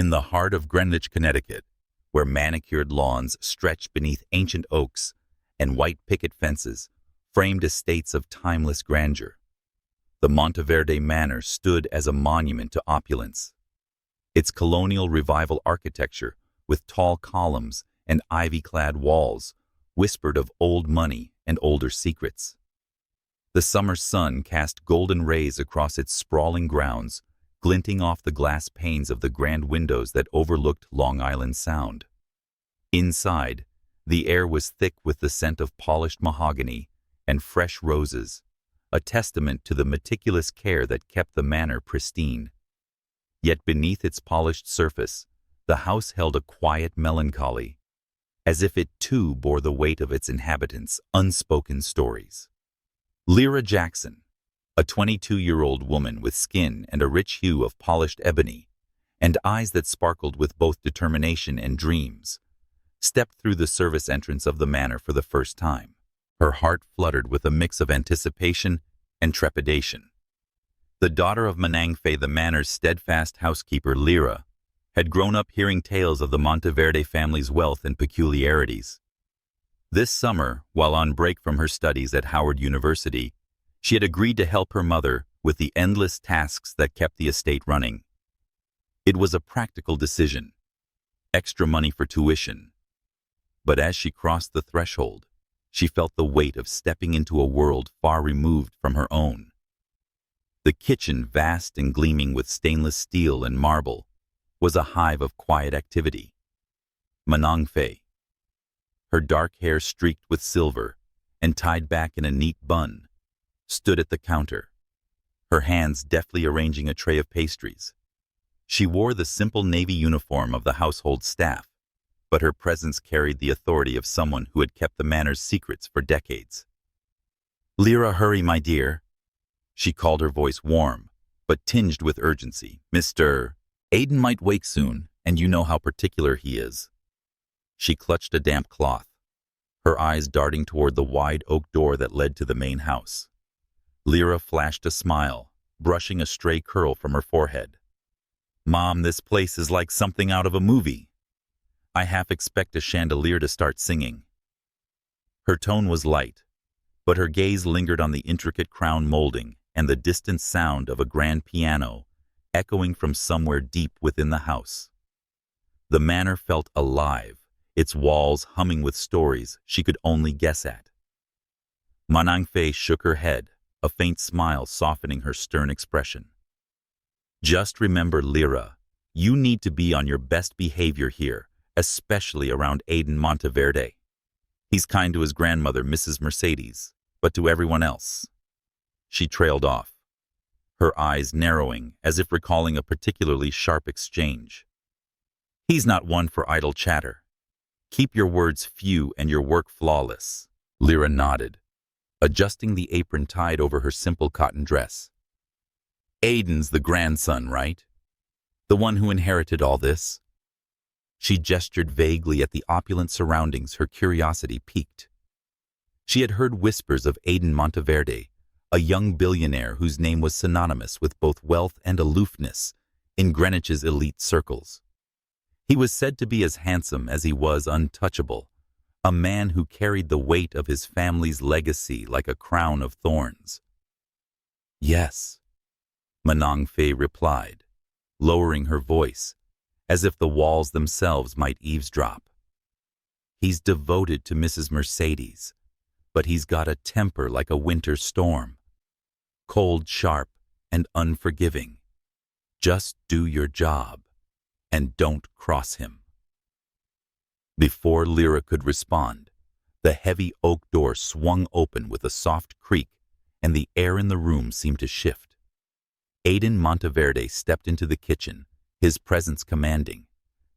In the heart of Greenwich, Connecticut, where manicured lawns stretched beneath ancient oaks and white picket fences framed estates of timeless grandeur, the Monteverde Manor stood as a monument to opulence. Its colonial revival architecture, with tall columns and ivy-clad walls, whispered of old money and older secrets. The summer sun cast golden rays across its sprawling grounds, glinting off the glass panes of the grand windows that overlooked Long Island Sound. Inside, the air was thick with the scent of polished mahogany and fresh roses, a testament to the meticulous care that kept the manor pristine. Yet beneath its polished surface, the house held a quiet melancholy, as if it too bore the weight of its inhabitants' unspoken stories. Lira Jackson, a 22-year-old woman with skin and a rich hue of polished ebony, and eyes that sparkled with both determination and dreams, stepped through the service entrance of the manor for the first time. Her heart fluttered with a mix of anticipation and trepidation. The daughter of Monteverde, the manor's steadfast housekeeper, Lira, had grown up hearing tales of the Monteverde family's wealth and peculiarities. This summer, while on break from her studies at Howard University, she had agreed to help her mother with the endless tasks that kept the estate running. It was a practical decision, extra money for tuition. But as she crossed the threshold, she felt the weight of stepping into a world far removed from her own. The kitchen, vast and gleaming with stainless steel and marble, was a hive of quiet activity. Monteverde, her dark hair streaked with silver and tied back in a neat bun, stood at the counter, her hands deftly arranging a tray of pastries. She wore the simple navy uniform of the household staff, but her presence carried the authority of someone who had kept the manor's secrets for decades. "Lira, hurry, my dear," she called, her voice warm, but tinged with urgency. "Mr. Aiden might wake soon, and you know how particular he is." She clutched a damp cloth, her eyes darting toward the wide oak door that led to the main house. Lira flashed a smile, brushing a stray curl from her forehead. "Mom, this place is like something out of a movie. I half expect a chandelier to start singing." Her tone was light, but her gaze lingered on the intricate crown molding and the distant sound of a grand piano echoing from somewhere deep within the house. The manor felt alive, its walls humming with stories she could only guess at. Monteverde shook her head, a faint smile softening her stern expression. "Just remember, Lira, you need to be on your best behavior here, especially around Aiden Monteverde. He's kind to his grandmother, Mrs. Mercedes, but to everyone else." She trailed off, her eyes narrowing as if recalling a particularly sharp exchange. "He's not one for idle chatter. Keep your words few and your work flawless." Lira nodded, adjusting the apron tied over her simple cotton dress. "Aiden's the grandson, right? The one who inherited all this?" She gestured vaguely at the opulent surroundings her curiosity piqued. She had heard whispers of Aiden Monteverde, a young billionaire whose name was synonymous with both wealth and aloofness in Greenwich's elite circles. He was said to be as handsome as he was untouchable, a man who carried the weight of his family's legacy like a crown of thorns. "Yes," Monteverde replied, lowering her voice, as if the walls themselves might eavesdrop. "He's devoted to Mrs. Mercedes, but he's got a temper like a winter storm. Cold, sharp, and unforgiving. Just do your job, and don't cross him." Before Lira could respond, the heavy oak door swung open with a soft creak, and the air in the room seemed to shift. Aiden Monteverde stepped into the kitchen, his presence commanding,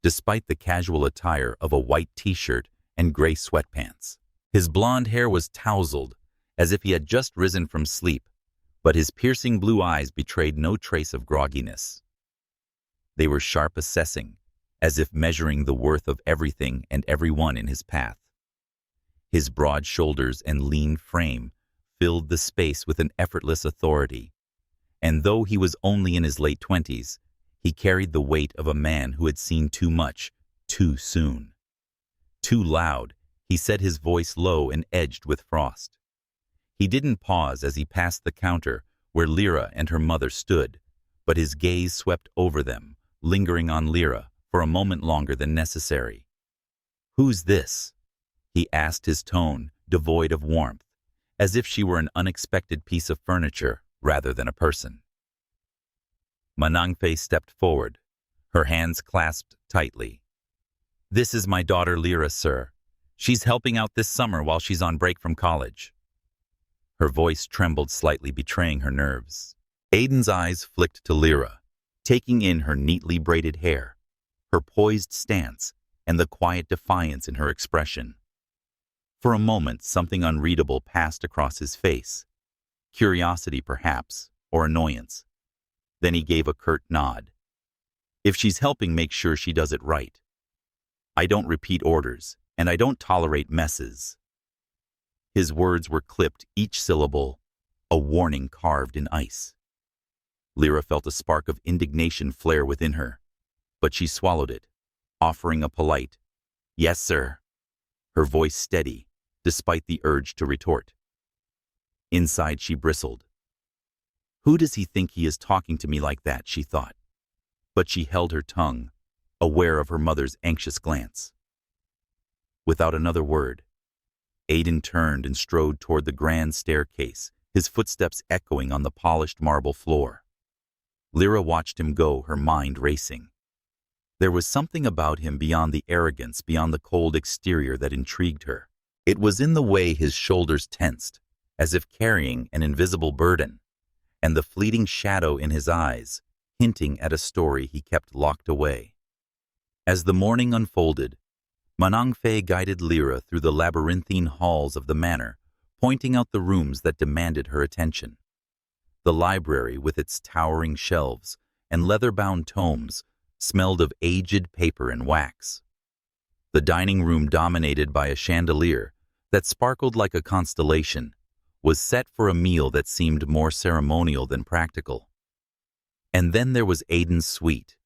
despite the casual attire of a white t-shirt and gray sweatpants. His blonde hair was tousled, as if he had just risen from sleep, but his piercing blue eyes betrayed no trace of grogginess. They were sharp, assessing, as if measuring the worth of everything and everyone in his path. His broad shoulders and lean frame filled the space with an effortless authority, and though he was only in his late 20s, He carried the weight of a man who had seen too much, too soon. Too loud, he said, his voice low and edged with frost. He didn't pause as he passed the counter where Lira and her mother stood, but his gaze swept over them, lingering on Lira for a moment longer than necessary. "Who's this?" he asked, his tone devoid of warmth, as if she were an unexpected piece of furniture rather than a person. Manangfe stepped forward, her hands clasped tightly. "This is my daughter Lira, sir. She's helping out this summer while she's on break from college." Her voice trembled slightly, betraying her nerves. Aiden's eyes flicked to Lira, taking in her neatly braided hair, her poised stance, and the quiet defiance in her expression. For a moment, something unreadable passed across his face. Curiosity, perhaps, or annoyance. Then he gave a curt nod. "If she's helping, make sure she does it right. I don't repeat orders, and I don't tolerate messes." His words were clipped, each syllable a warning carved in ice. Lira felt a spark of indignation flare within her, but she swallowed it, offering a polite, "Yes, sir," her voice steady, despite the urge to retort. Inside, she bristled. "Who does he think he is talking to me like that?" she thought. But she held her tongue, aware of her mother's anxious glance. Without another word, Aiden turned and strode toward the grand staircase, his footsteps echoing on the polished marble floor. Lira watched him go, her mind racing. There was something about him beyond the arrogance, beyond the cold exterior, that intrigued her. It was in the way his shoulders tensed, as if carrying an invisible burden, and the fleeting shadow in his eyes, hinting at a story he kept locked away. As the morning unfolded, Manangfe guided Lira through the labyrinthine halls of the manor, pointing out the rooms that demanded her attention. The library, with its towering shelves and leather-bound tomes, smelled of aged paper and wax. The dining room, dominated by a chandelier that sparkled like a constellation, was set for a meal that seemed more ceremonial than practical. And then there was Aiden's suite,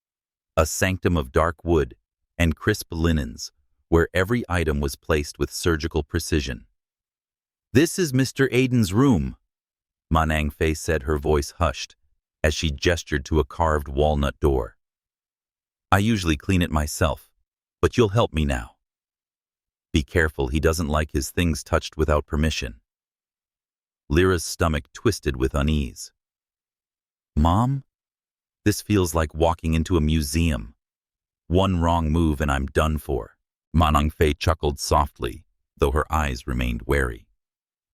a sanctum of dark wood and crisp linens, where every item was placed with surgical precision. "This is Mr. Aiden's room," Manangfe said, her voice hushed, as she gestured to a carved walnut door. "I usually clean it myself, but you'll help me now. Be careful, he doesn't like his things touched without permission." Lira's stomach twisted with unease. "Mom? This feels like walking into a museum. One wrong move and I'm done for." Manangfe chuckled softly, though her eyes remained wary.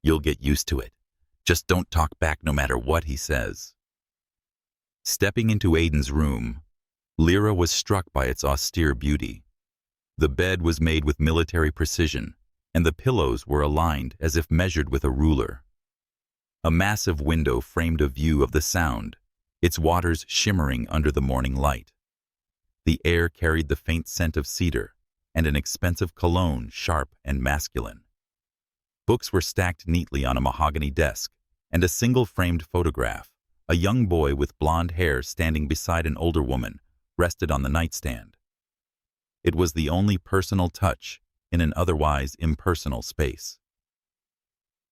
"You'll get used to it. Just don't talk back no matter what he says." Stepping into Aiden's room, Lira was struck by its austere beauty. The bed was made with military precision, and the pillows were aligned as if measured with a ruler. A massive window framed a view of the Sound, its waters shimmering under the morning light. The air carried the faint scent of cedar and an expensive cologne, sharp and masculine. Books were stacked neatly on a mahogany desk, and a single framed photograph, a young boy with blonde hair standing beside an older woman, rested on the nightstand. It was the only personal touch in an otherwise impersonal space.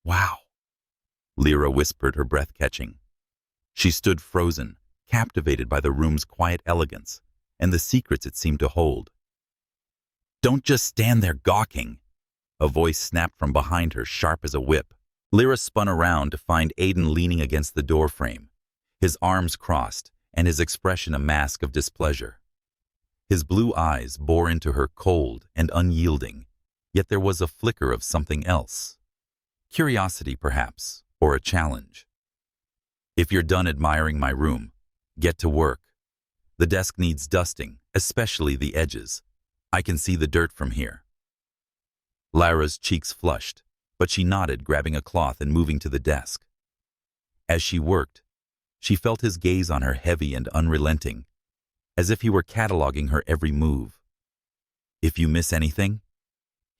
"Wow," Lira whispered, her breath catching. She stood frozen, captivated by the room's quiet elegance and the secrets it seemed to hold. "Don't just stand there gawking," a voice snapped from behind her, sharp as a whip. Lira spun around to find Aiden leaning against the doorframe, his arms crossed and his expression a mask of displeasure. His blue eyes bore into her, cold and unyielding, yet there was a flicker of something else. Curiosity, perhaps, or a challenge. "If you're done admiring my room, get to work. The desk needs dusting, especially the edges. I can see the dirt from here." Lira's cheeks flushed, but she nodded, grabbing a cloth and moving to the desk. As she worked, she felt his gaze on her, heavy and unrelenting, as if he were cataloging her every move. "If you miss anything,"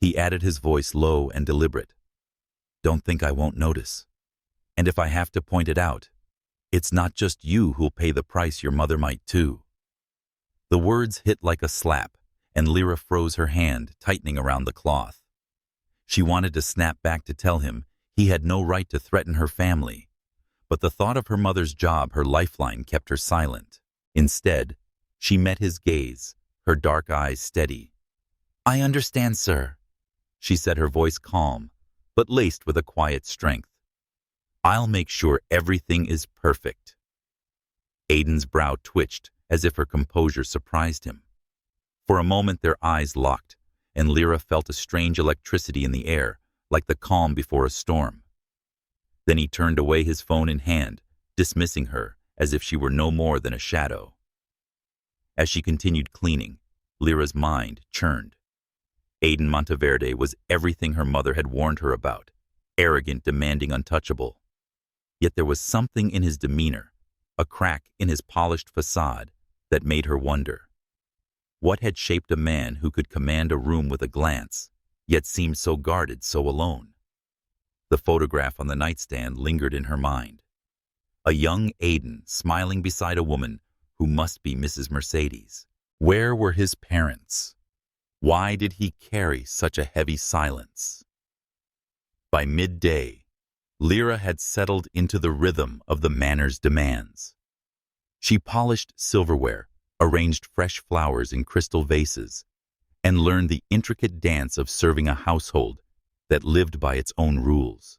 he added, his voice low and deliberate, "don't think I won't notice. And if I have to point it out, it's not just you who'll pay the price, your mother might too." The words hit like a slap, and Lira froze her hand, tightening around the cloth. She wanted to snap back to tell him he had no right to threaten her family, but the thought of her mother's job, her lifeline, kept her silent. Instead, she met his gaze, her dark eyes steady. "I understand, sir," she said, her voice calm, but laced with a quiet strength. "I'll make sure everything is perfect." Aiden's brow twitched as if her composure surprised him. For a moment their eyes locked, and Lira felt a strange electricity in the air, like the calm before a storm. Then he turned away, his phone in hand, dismissing her as if she were no more than a shadow. As she continued cleaning, Lira's mind churned. Aiden Monteverde was everything her mother had warned her about, arrogant, demanding, untouchable. Yet there was something in his demeanor, a crack in his polished facade, that made her wonder. What had shaped a man who could command a room with a glance, yet seemed so guarded, so alone? The photograph on the nightstand lingered in her mind. A young Aiden smiling beside a woman who must be Mrs. Mercedes. Where were his parents? Why did he carry such a heavy silence? By midday, Lira had settled into the rhythm of the manor's demands. She polished silverware, arranged fresh flowers in crystal vases, and learned the intricate dance of serving a household that lived by its own rules.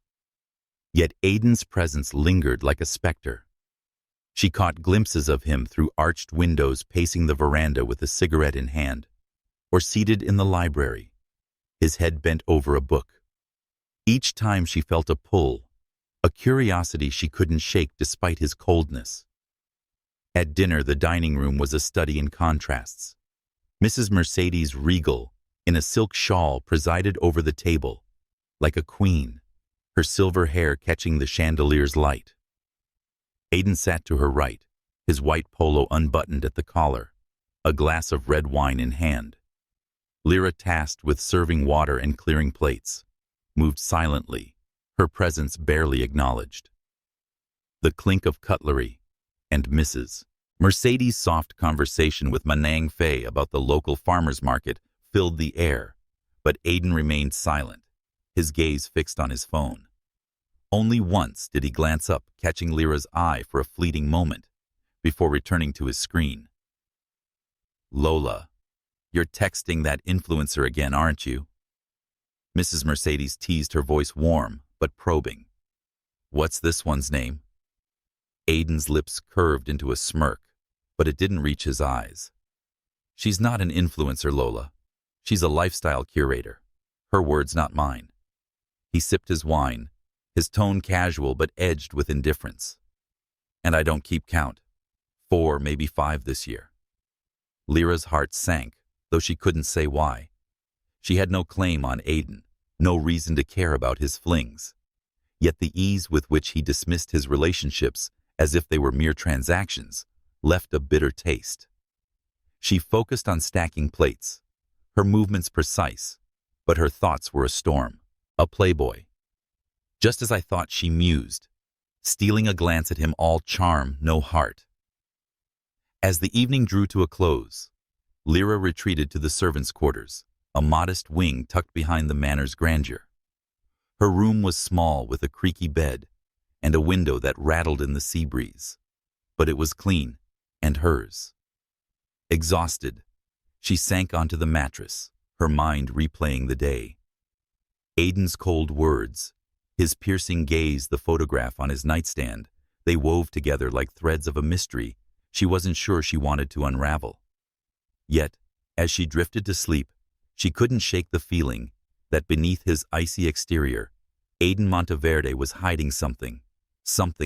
Yet Aiden's presence lingered like a specter. She caught glimpses of him through arched windows, pacing the veranda with a cigarette in hand, or seated in the library, his head bent over a book. Each time she felt a pull, a curiosity she couldn't shake despite his coldness. At dinner, the dining room was a study in contrasts. Mrs. Mercedes, regal, in a silk shawl, presided over the table, like a queen, her silver hair catching the chandelier's light. Aiden sat to her right, his white polo unbuttoned at the collar, a glass of red wine in hand. Lira, tasked with serving water and clearing plates, moved silently, her presence barely acknowledged. The clink of cutlery and Mrs. Mercedes' soft conversation with Manang Fei about the local farmer's market filled the air, but Aiden remained silent, his gaze fixed on his phone. Only once did he glance up, catching Lira's eye for a fleeting moment, before returning to his screen. "Lola, you're texting that influencer again, aren't you?" Mrs. Mercedes teased, her voice warm but probing. "What's this one's name?" Aiden's lips curved into a smirk, but it didn't reach his eyes. "She's not an influencer, Lola. She's a lifestyle curator. Her words, not mine." He sipped his wine, his tone casual but edged with indifference. "And I don't keep count. 4, maybe 5 this year." Lira's heart sank, though she couldn't say why. She had no claim on Aiden, no reason to care about his flings. Yet the ease with which he dismissed his relationships as if they were mere transactions left a bitter taste. She focused on stacking plates, her movements precise, but her thoughts were a storm, a playboy. Just as I thought, she mused, stealing a glance at him, all charm, no heart. As the evening drew to a close, Lira retreated to the servants' quarters, a modest wing tucked behind the manor's grandeur. Her room was small, with a creaky bed and a window that rattled in the sea breeze, but it was clean and hers. Exhausted, she sank onto the mattress, her mind replaying the day. Aiden's cold words, his piercing gaze, the photograph on his nightstand, they wove together like threads of a mystery she wasn't sure she wanted to unravel. Yet, as she drifted to sleep, she couldn't shake the feeling that beneath his icy exterior, Aiden Monteverde was hiding something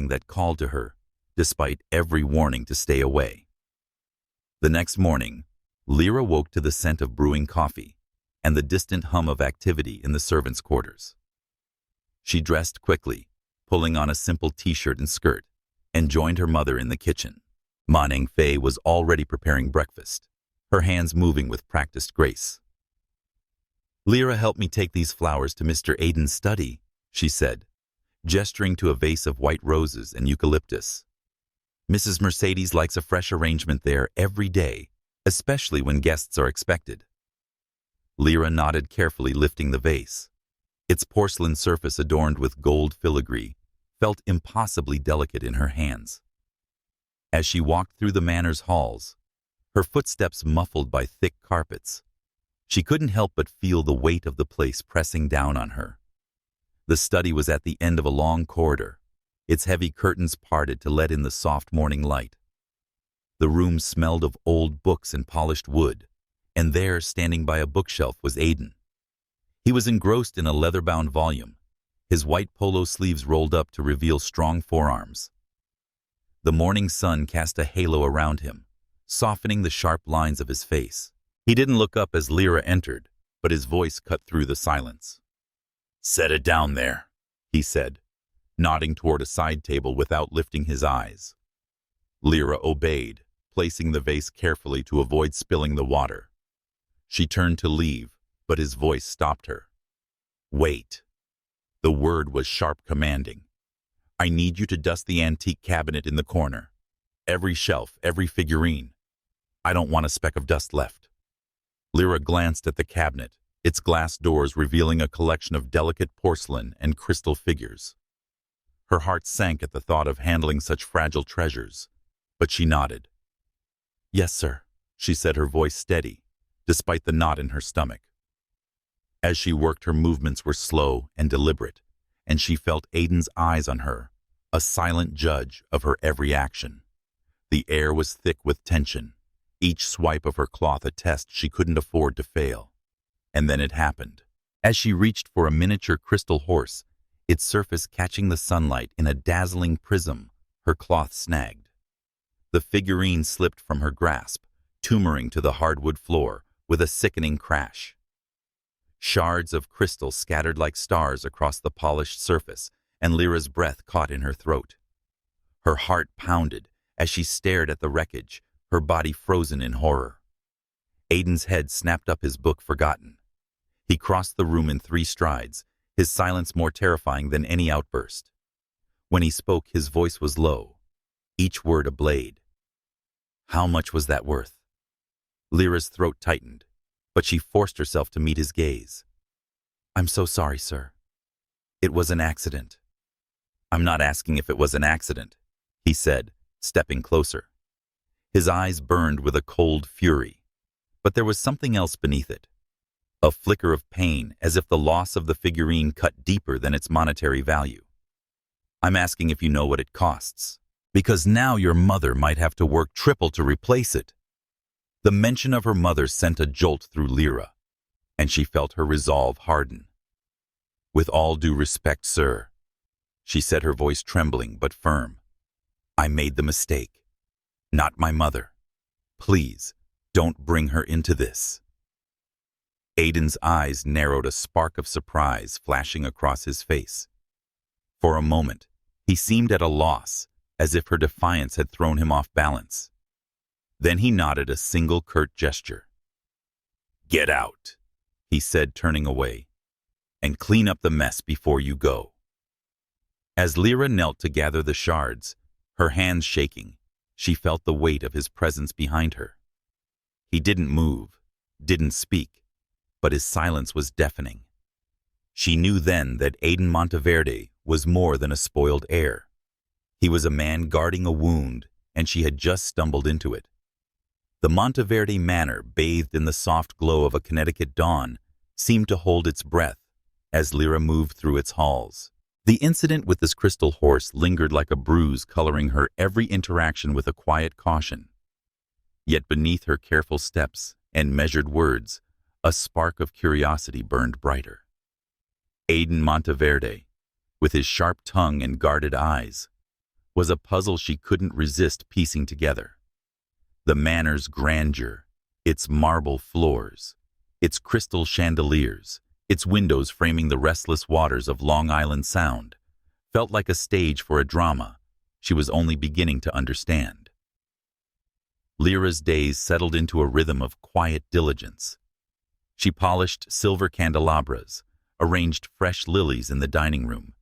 that called to her, despite every warning to stay away. The next morning, Lira woke to the scent of brewing coffee and the distant hum of activity in the servants' quarters. She dressed quickly, pulling on a simple t-shirt and skirt, and joined her mother in the kitchen. Manang Fei was already preparing breakfast, her hands moving with practiced grace. "Lira helped me take these flowers to Mr. Aiden's study," she said, gesturing to a vase of white roses and eucalyptus. "Mrs. Mercedes likes a fresh arrangement there every day, especially when guests are expected. Lira nodded carefully, lifting the vase. Its porcelain surface adorned with gold filigree felt impossibly delicate in her hands. As she walked through the manor's halls, her footsteps muffled by thick carpets, she couldn't help but feel the weight of the place pressing down on her. The study was at the end of a long corridor, its heavy curtains parted to let in the soft morning light. The room smelled of old books and polished wood, and there, standing by a bookshelf, was Aiden. He was engrossed in a leather-bound volume, his white polo sleeves rolled up to reveal strong forearms. The morning sun cast a halo around him, softening the sharp lines of his face. He didn't look up as Lira entered, but his voice cut through the silence. "Set it down there," he said, nodding toward a side table without lifting his eyes. Lira obeyed, placing the vase carefully to avoid spilling the water. She turned to leave, but his voice stopped her. "Wait." The word was sharp, commanding. "I need you to dust the antique cabinet in the corner. Every shelf, every figurine. I don't want a speck of dust left." Lira glanced at the cabinet, its glass doors revealing a collection of delicate porcelain and crystal figures. Her heart sank at the thought of handling such fragile treasures, but she nodded. "Yes, sir," she said, her voice steady, despite the knot in her stomach. As she worked, her movements were slow and deliberate, and she felt Aiden's eyes on her, a silent judge of her every action. The air was thick with tension, each swipe of her cloth a test she couldn't afford to fail. And then it happened. As she reached for a miniature crystal horse, its surface catching the sunlight in a dazzling prism, her cloth snagged. The figurine slipped from her grasp, tumoring to the hardwood floor with a sickening crash. Shards of crystal scattered like stars across the polished surface, and Lira's breath caught in her throat. Her heart pounded as she stared at the wreckage, her body frozen in horror. Aiden's head snapped up, his book forgotten. He crossed the room in 3 strides, his silence more terrifying than any outburst. When he spoke, his voice was low, each word a blade. "How much was that worth?" Lira's throat tightened, but she forced herself to meet his gaze. "I'm so sorry, sir. It was an accident." "I'm not asking if it was an accident," he said, stepping closer. His eyes burned with a cold fury, but there was something else beneath it. A flicker of pain, as if the loss of the figurine cut deeper than its monetary value. "I'm asking if you know what it costs, because now your mother might have to work triple to replace it." The mention of her mother sent a jolt through Lira, and she felt her resolve harden. "With all due respect, sir," she said, her voice trembling but firm, "I made the mistake. Not my mother. Please, don't bring her into this." Aiden's eyes narrowed, a spark of surprise flashing across his face. For a moment, he seemed at a loss, as if her defiance had thrown him off balance. Then he nodded a single curt gesture. "Get out," he said, turning away, "and clean up the mess before you go." As Lira knelt to gather the shards, her hands shaking, she felt the weight of his presence behind her. He didn't move, didn't speak, but his silence was deafening. She knew then that Aiden Monteverde was more than a spoiled heir. He was a man guarding a wound, and she had just stumbled into it. The Monteverde Manor, bathed in the soft glow of a Connecticut dawn, seemed to hold its breath as Lira moved through its halls. The incident with this crystal horse lingered like a bruise, coloring her every interaction with a quiet caution. Yet beneath her careful steps and measured words, a spark of curiosity burned brighter. Aiden Monteverde, with his sharp tongue and guarded eyes, was a puzzle she couldn't resist piecing together. The manor's grandeur, its marble floors, its crystal chandeliers, its windows framing the restless waters of Long Island Sound, felt like a stage for a drama she was only beginning to understand. Lira's days settled into a rhythm of quiet diligence. She polished silver candelabras, arranged fresh lilies in the dining room,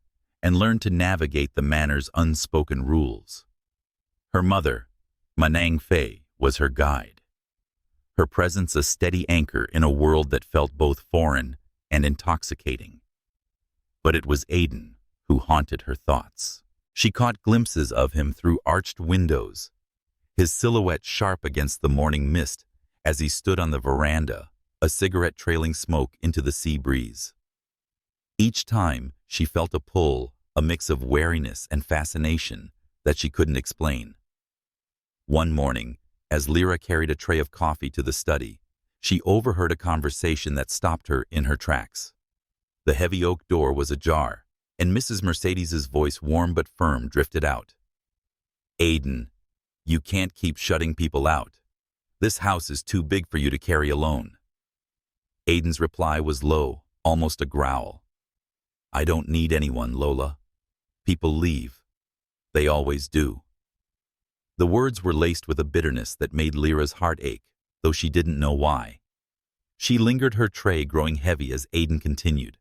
and learned to navigate the manor's unspoken rules. Her mother, Manang Fei, was her guide. her presence a steady anchor in a world that felt both foreign and intoxicating. But it was Aiden who haunted her thoughts. She caught glimpses of him through arched windows, his silhouette sharp against the morning mist as he stood on the veranda, a cigarette trailing smoke into the sea breeze. Each time, she felt a pull, a mix of wariness and fascination that she couldn't explain. One morning, as Lira carried a tray of coffee to the study, she overheard a conversation that stopped her in her tracks. The heavy oak door was ajar, and Mrs. Mercedes's voice, warm but firm, drifted out. "Aiden, you can't keep shutting people out. This house is too big for you to carry alone." Aiden's reply was low, almost a growl. "I don't need anyone, Lola. People leave. They always do." The words were laced with a bitterness that made Lira's heart ache, though she didn't know why. She lingered, her tray growing heavy as Aiden continued.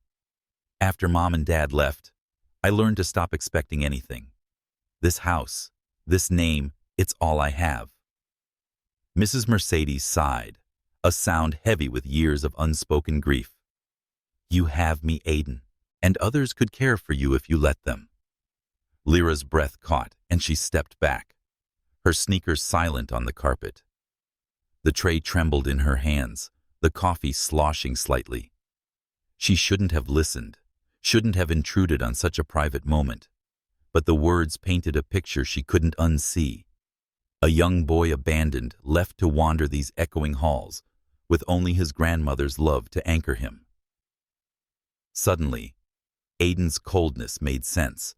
"After Mom and Dad left, I learned to stop expecting anything. This house, this name, it's all I have." Mrs. Mercedes sighed, a sound heavy with years of unspoken grief. "You have me, Aiden, and others could care for you if you let them." Lira's breath caught, and she stepped back, her sneakers silent on the carpet. The tray trembled in her hands, the coffee sloshing slightly. She shouldn't have listened, shouldn't have intruded on such a private moment, but the words painted a picture she couldn't unsee. A young boy abandoned, left to wander these echoing halls, with only his grandmother's love to anchor him. Suddenly, Aiden's coldness made sense,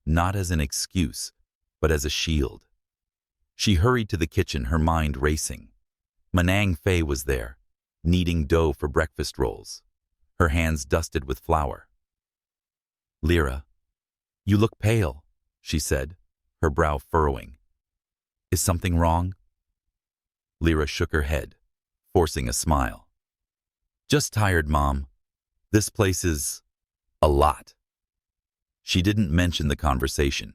not as an excuse, but as a shield. She hurried to the kitchen, her mind racing. Manang Fei was there, kneading dough for breakfast rolls, her hands dusted with flour. "Lira, you look pale," she said, her brow furrowing. "Is something wrong?" Lira shook her head, forcing a smile. "Just tired, Mom. This place is a lot." She didn't mention the conversation,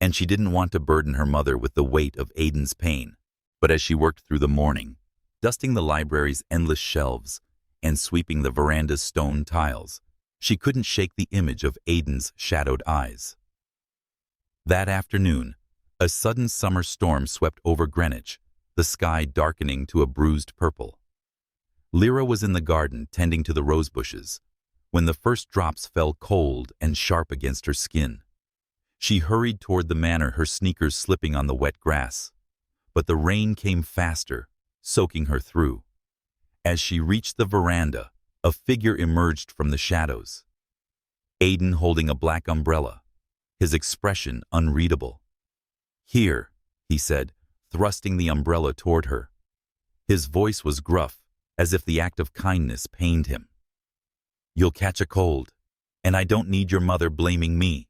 and she didn't want to burden her mother with the weight of Aiden's pain, but as she worked through the morning, dusting the library's endless shelves and sweeping the veranda's stone tiles, she couldn't shake the image of Aiden's shadowed eyes. That afternoon, a sudden summer storm swept over Greenwich, the sky darkening to a bruised purple. Lira was in the garden tending to the rose bushes, when the first drops fell cold and sharp against her skin. She hurried toward the manor, her sneakers slipping on the wet grass, but the rain came faster, soaking her through. As she reached the veranda, a figure emerged from the shadows. Aiden holding a black umbrella, his expression unreadable. "Here," he said, thrusting the umbrella toward her. His voice was gruff, as if the act of kindness pained him. "You'll catch a cold, and I don't need your mother blaming me."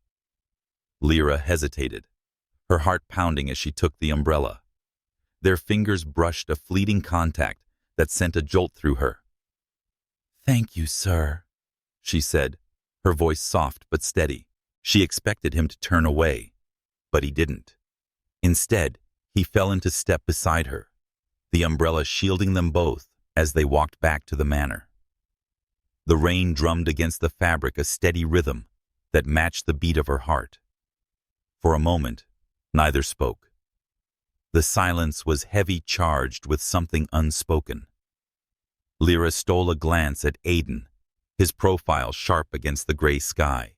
Lira hesitated, her heart pounding as she took the umbrella. Their fingers brushed a fleeting contact that sent a jolt through her. "Thank you, sir," she said, her voice soft but steady. She expected him to turn away, but he didn't. Instead, he fell into step beside her, the umbrella shielding them both as they walked back to the manor. The rain drummed against the fabric, a steady rhythm that matched the beat of her heart. For a moment, neither spoke. The silence was heavy, charged with something unspoken. Lira stole a glance at Aiden, his profile sharp against the gray sky.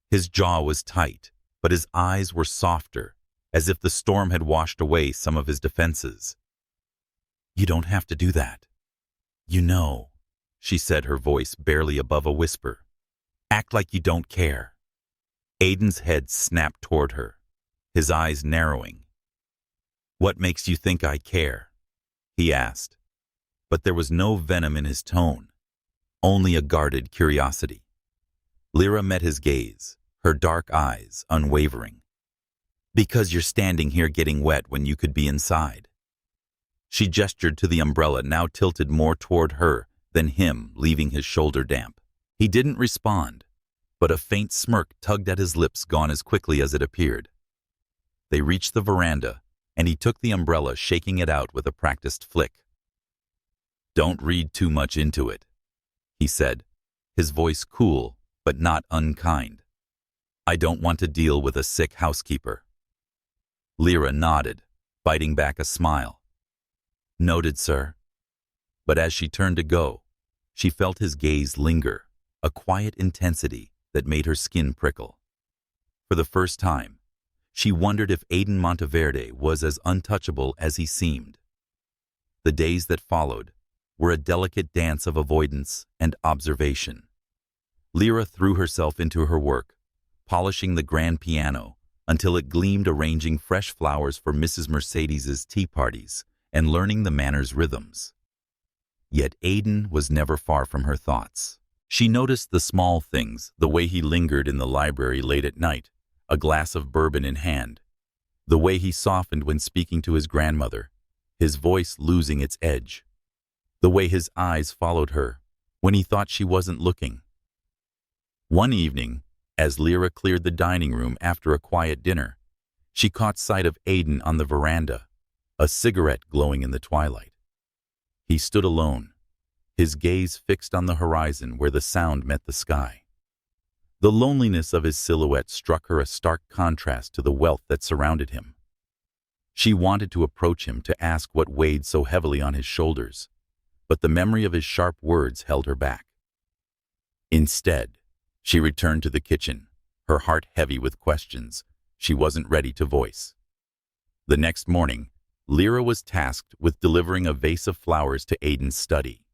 His jaw was tight, but his eyes were softer, as if the storm had washed away some of his defenses. "You don't have to do that. You know," she said, her voice barely above a whisper. "Act like you don't care." Aiden's head snapped toward her, his eyes narrowing. "What makes you think I care?" he asked. But there was no venom in his tone, only a guarded curiosity. Lira met his gaze, her dark eyes unwavering. "Because you're standing here getting wet when you could be inside." She gestured to the umbrella, now tilted more toward her than him, leaving his shoulder damp. He didn't respond, but a faint smirk tugged at his lips, gone as quickly as it appeared. They reached the veranda, and he took the umbrella, shaking it out with a practiced flick. Don't read too much into it, he said, his voice cool but not unkind. I don't want to deal with a sick housekeeper. Lira nodded, biting back a smile. Noted, sir. But as she turned to go, she felt his gaze linger, a quiet intensity that made her skin prickle. For the first time, she wondered if Aiden Monteverde was as untouchable as he seemed. The days that followed were a delicate dance of avoidance and observation. Lira threw herself into her work, polishing the grand piano until it gleamed, arranging fresh flowers for Mrs. Mercedes's tea parties and learning the manor's rhythms. Yet Aiden was never far from her thoughts. She noticed the small things, the way he lingered in the library late at night, a glass of bourbon in hand, the way he softened when speaking to his grandmother, his voice losing its edge, the way his eyes followed her when he thought she wasn't looking. One evening, as Lira cleared the dining room after a quiet dinner, she caught sight of Aiden on the veranda, a cigarette glowing in the twilight. He stood alone, his gaze fixed on the horizon where the sound met the sky. The loneliness of his silhouette struck her a stark contrast to the wealth that surrounded him. She wanted to approach him to ask what weighed so heavily on his shoulders, but the memory of his sharp words held her back. Instead, she returned to the kitchen, her heart heavy with questions she wasn't ready to voice. The next morning, Lira was tasked with delivering a vase of flowers to Aiden's study.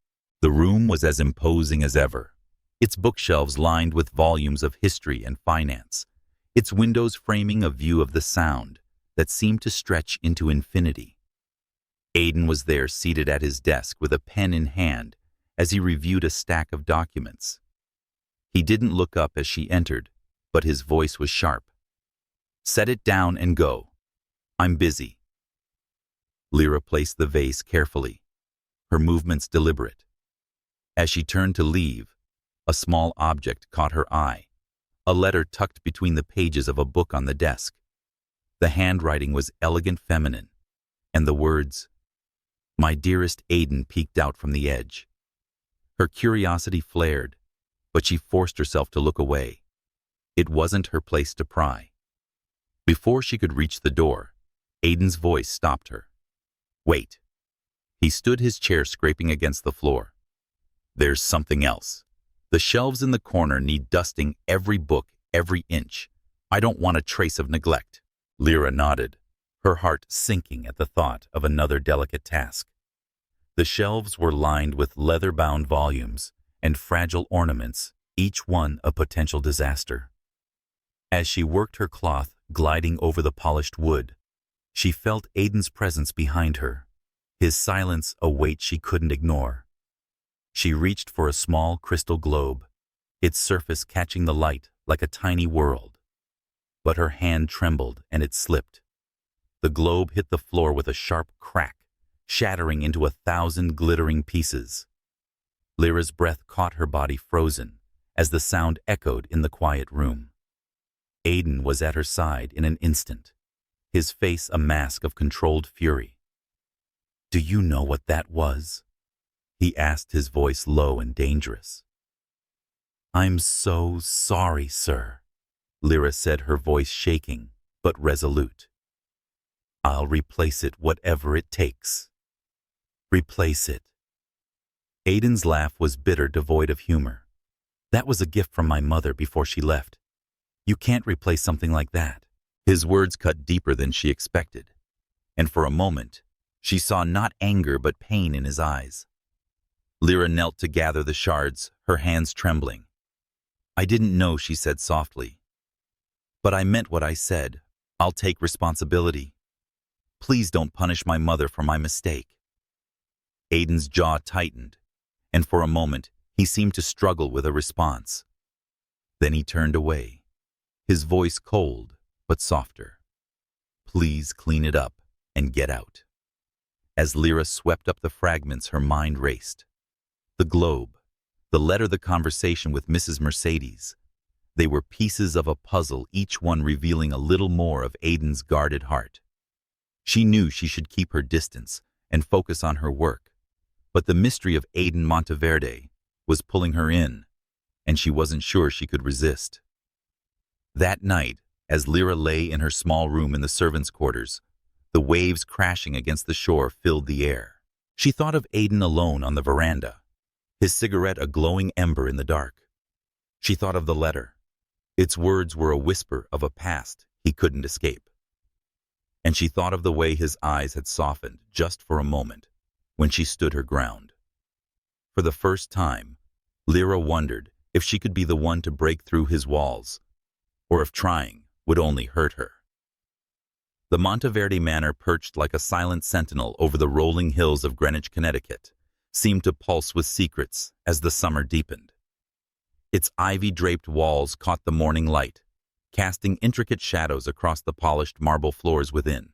The room was as imposing as ever, its bookshelves lined with volumes of history and finance, its windows framing a view of the Sound that seemed to stretch into infinity. Aiden was there seated at his desk with a pen in hand as he reviewed a stack of documents. He didn't look up as she entered, but his voice was sharp. Set it down and go. I'm busy. Lira placed the vase carefully, her movements deliberate. As she turned to leave, a small object caught her eye, a letter tucked between the pages of a book on the desk. The handwriting was elegant feminine, and the words, "My dearest Aiden," peeked out from the edge. Her curiosity flared, but she forced herself to look away. It wasn't her place to pry. Before she could reach the door, Aiden's voice stopped her. Wait. He stood his chair scraping against the floor. There's something else. The shelves in the corner need dusting, every book, every inch. I don't want a trace of neglect. Lira nodded, her heart sinking at the thought of another delicate task. The shelves were lined with leather-bound volumes and fragile ornaments, each one a potential disaster. As she worked her cloth gliding over the polished wood, she felt Aiden's presence behind her, his silence a weight she couldn't ignore. She reached for a small crystal globe, its surface catching the light like a tiny world. But her hand trembled and it slipped. The globe hit the floor with a sharp crack, shattering into 1,000 glittering pieces. Lyra's breath caught her body frozen as the sound echoed in the quiet room. Aiden was at her side in an instant, his face a mask of controlled fury. Do you know what that was? He asked, his voice low and dangerous. I'm so sorry, sir, Lira said, her voice shaking but resolute. I'll replace it whatever it takes. Replace it. Aiden's laugh was bitter, devoid of humor. That was a gift from my mother before she left. You can't replace something like that. His words cut deeper than she expected, and for a moment, she saw not anger but pain in his eyes. Lira knelt to gather the shards, her hands trembling. I didn't know, she said softly. But I meant what I said. I'll take responsibility. Please don't punish my mother for my mistake. Aiden's jaw tightened, and for a moment he seemed to struggle with a response. Then he turned away, his voice cold but softer. Please clean it up and get out. As Lira swept up the fragments, her mind raced. The globe, the letter, the conversation with Mrs. Mercedes. They were pieces of a puzzle, each one revealing a little more of Aiden's guarded heart. She knew she should keep her distance and focus on her work, But the mystery of Aiden Monteverde was pulling her in, and she wasn't sure she could resist. That night, as Lira lay in her small room in the servants' quarters, the waves crashing against the shore filled the air. She thought of Aiden alone on the veranda, his cigarette a glowing ember in the dark. She thought of the letter. Its words were a whisper of a past he couldn't escape. And she thought of the way his eyes had softened just for a moment when she stood her ground. For the first time, Lira wondered if she could be the one to break through his walls, or if trying would only hurt her. The Monteverde Manor, perched like a silent sentinel over the rolling hills of Greenwich, Connecticut, seemed to pulse with secrets as the summer deepened. Its ivy-draped walls caught the morning light, casting intricate shadows across the polished marble floors within.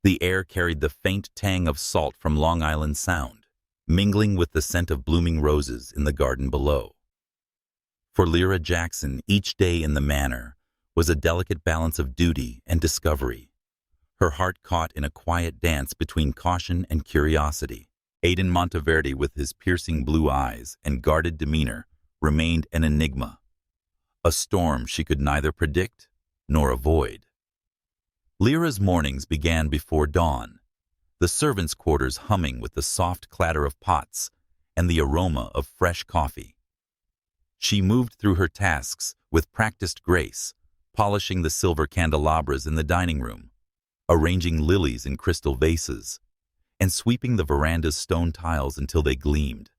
The air carried the faint tang of salt from Long Island Sound, mingling with the scent of blooming roses in the garden below. For Lira Jackson, each day in the manor was a delicate balance of duty and discovery, her heart caught in a quiet dance between caution and curiosity. Aiden Monteverde, with his piercing blue eyes and guarded demeanor, remained an enigma, a storm she could neither predict nor avoid. Lira's mornings began before dawn, the servants' quarters humming with the soft clatter of pots and the aroma of fresh coffee. She moved through her tasks with practiced grace, polishing the silver candelabras in the dining room, arranging lilies in crystal vases, and sweeping the veranda's stone tiles until they gleamed.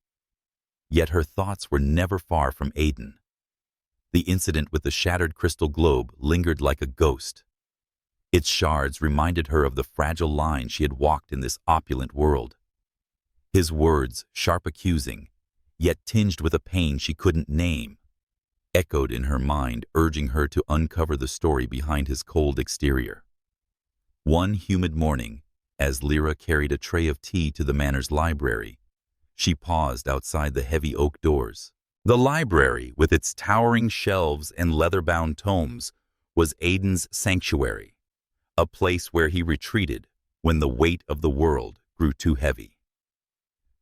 Yet her thoughts were never far from Aiden. The incident with the shattered crystal globe lingered like a ghost. Its shards reminded her of the fragile line she had walked in this opulent world. His words, sharp accusing, yet tinged with a pain she couldn't name, echoed in her mind, urging her to uncover the story behind his cold exterior. One humid morning, as Lira carried a tray of tea to the manor's library, she paused outside the heavy oak doors. The library, with its towering shelves and leather-bound tomes, was Aiden's sanctuary, a place where he retreated when the weight of the world grew too heavy.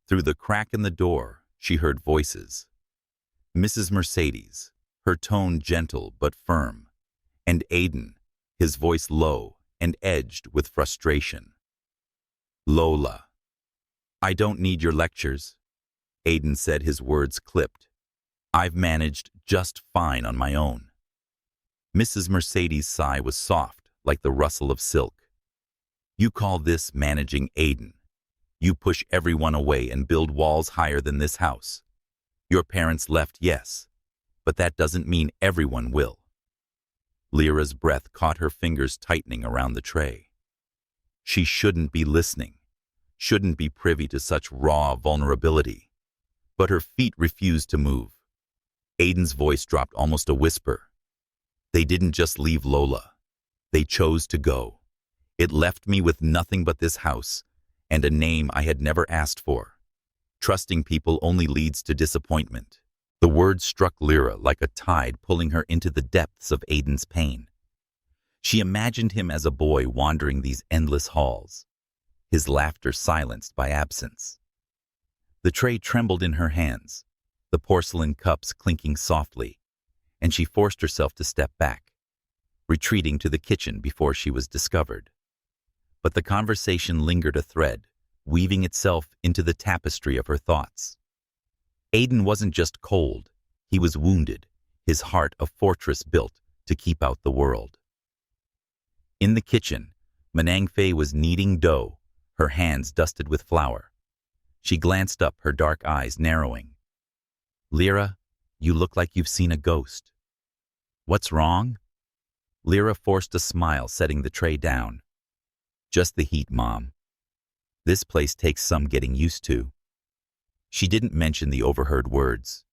Through the crack in the door, she heard voices. Mrs. Mercedes, her tone gentle but firm, and Aiden, his voice low and edged with frustration. "Lola, I don't need your lectures," Aiden said, his words clipped. "I've managed just fine on my own." Mrs. Mercedes' sigh was soft, like the rustle of silk. "You call this managing, Aiden? You push everyone away and build walls higher than this house. Your parents left, yes, but that doesn't mean everyone will." Lira's breath caught her fingers tightening around the tray. She shouldn't be listening, shouldn't be privy to such raw vulnerability. But her feet refused to move. Aiden's voice dropped almost a whisper. "They didn't just leave Lola. They chose to go. It left me with nothing but this house and a name I had never asked for. Trusting people only leads to disappointment." The words struck Lira like a tide, pulling her into the depths of Aiden's pain. She imagined him as a boy wandering these endless halls, his laughter silenced by absence. The tray trembled in her hands, the porcelain cups clinking softly, and she forced herself to step back, retreating to the kitchen before she was discovered. But the conversation lingered a thread, weaving itself into the tapestry of her thoughts. Aiden wasn't just cold, he was wounded, his heart a fortress built to keep out the world. In the kitchen, Manang Fei was kneading dough, her hands dusted with flour. She glanced up, her dark eyes narrowing. "Lira, you look like you've seen a ghost." "What's wrong?" Lira forced a smile, setting the tray down. "Just the heat, Mom. This place takes some getting used to." She didn't mention the overheard words.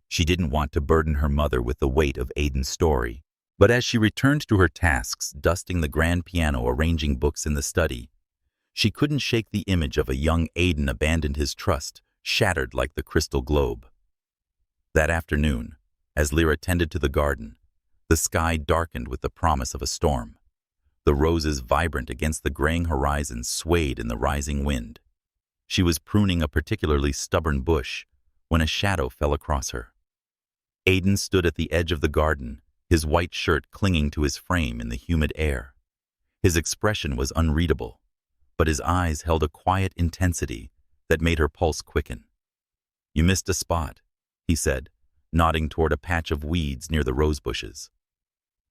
She didn't want to burden her mother with the weight of Aiden's story. But as she returned to her tasks, dusting the grand piano, arranging books in the study, she couldn't shake the image of a young Aiden abandoned, his trust shattered like the crystal globe. That afternoon, as Lira tended to the garden, the sky darkened with the promise of a storm. The roses, vibrant against the graying horizon, swayed in the rising wind. She was pruning a particularly stubborn bush when a shadow fell across her. Aiden stood at the edge of the garden, his white shirt clinging to his frame in the humid air. His expression was unreadable, but his eyes held a quiet intensity that made her pulse quicken. "You missed a spot," he said, nodding toward a patch of weeds near the rose bushes.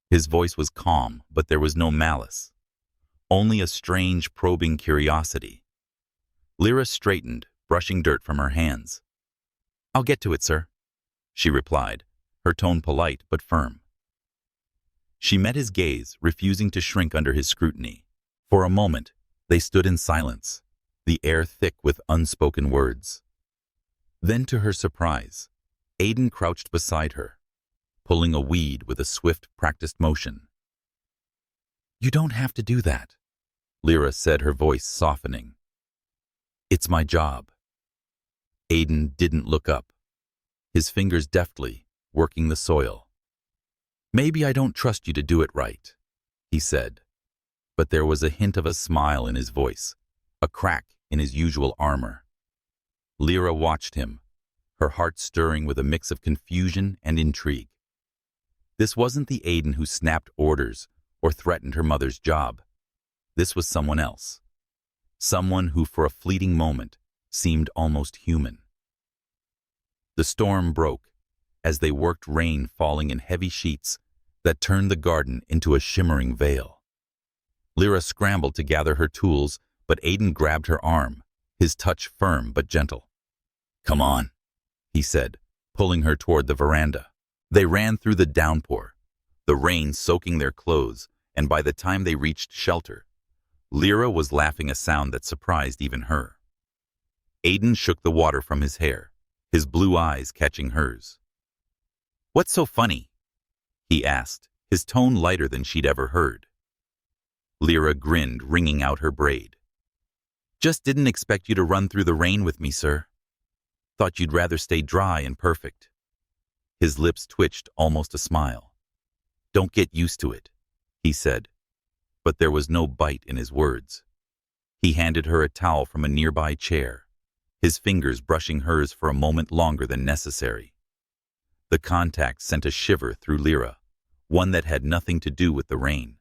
His voice was calm, but there was no malice, only a strange, probing curiosity. Lira straightened, brushing dirt from her hands. "I'll get to it, sir," she replied, her tone polite but firm. She met his gaze, refusing to shrink under his scrutiny. For a moment, they stood in silence, the air thick with unspoken words. Then, to her surprise, Aiden crouched beside her, pulling a weed with a swift, practiced motion. "You don't have to do that," Lira said, her voice softening. "It's my job." Aiden didn't look up, his fingers deftly working the soil. "Maybe I don't trust you to do it right," he said, but there was a hint of a smile in his voice, a crack in his usual armor. Lira watched him, her heart stirring with a mix of confusion and intrigue. This wasn't the Aiden who snapped orders or threatened her mother's job. This was someone else. Someone who, for a fleeting moment, seemed almost human. The storm broke as they worked, rain falling in heavy sheets that turned the garden into a shimmering veil. Lira scrambled to gather her tools, but Aiden grabbed her arm, his touch firm but gentle. "Come on," he said, pulling her toward the veranda. They ran through the downpour, the rain soaking their clothes, and by the time they reached shelter, Lira was laughing, a sound that surprised even her. Aiden shook the water from his hair, his blue eyes catching hers. "What's so funny?" he asked, his tone lighter than she'd ever heard. Lira grinned, wringing out her braid. "Just didn't expect you to run through the rain with me, sir. Thought you'd rather stay dry and perfect." His lips twitched, almost a smile. "Don't get used to it," he said, but there was no bite in his words. He handed her a towel from a nearby chair, his fingers brushing hers for a moment longer than necessary. The contact sent a shiver through Lira, one that had nothing to do with the rain.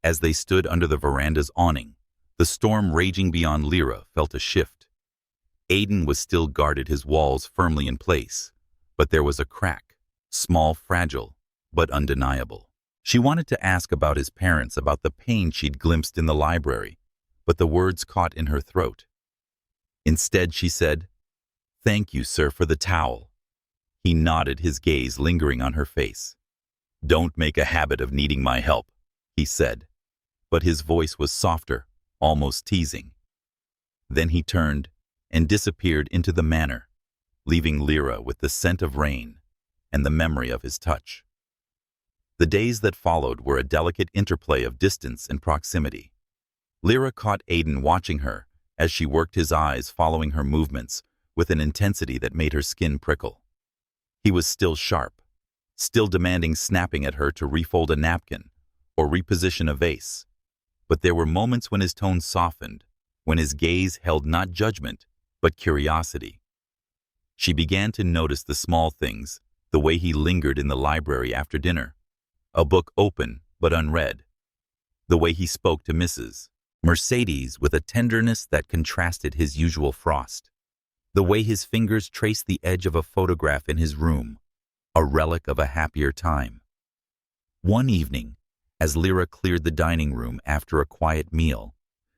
As they stood under the veranda's awning, the storm raging beyond Lira felt a shift. Aiden was still guarded, his walls firmly in place, but there was a crack, small, fragile, but undeniable. She wanted to ask about his parents, about the pain she'd glimpsed in the library, but the words caught in her throat. Instead, she said, "Thank you, sir, for the towel." He nodded, his gaze lingering on her face. "Don't make a habit of needing my help," he said, but his voice was softer, almost teasing. Then he turned and disappeared into the manor, leaving Lira with the scent of rain and the memory of his touch. The days that followed were a delicate interplay of distance and proximity. Lira caught Aiden watching her as she worked, his eyes following her movements with an intensity that made her skin prickle. He was still sharp, still demanding, snapping at her to refold a napkin or reposition a vase. But there were moments when his tone softened, when his gaze held not judgment, but curiosity. She began to notice the small things, the way he lingered in the library after dinner, a book open but unread, the way he spoke to Mrs. Mercedes with a tenderness that contrasted his usual frost, the way his fingers traced the edge of a photograph in his room, a relic of a happier time. One evening, as Lira cleared the dining room after a quiet meal,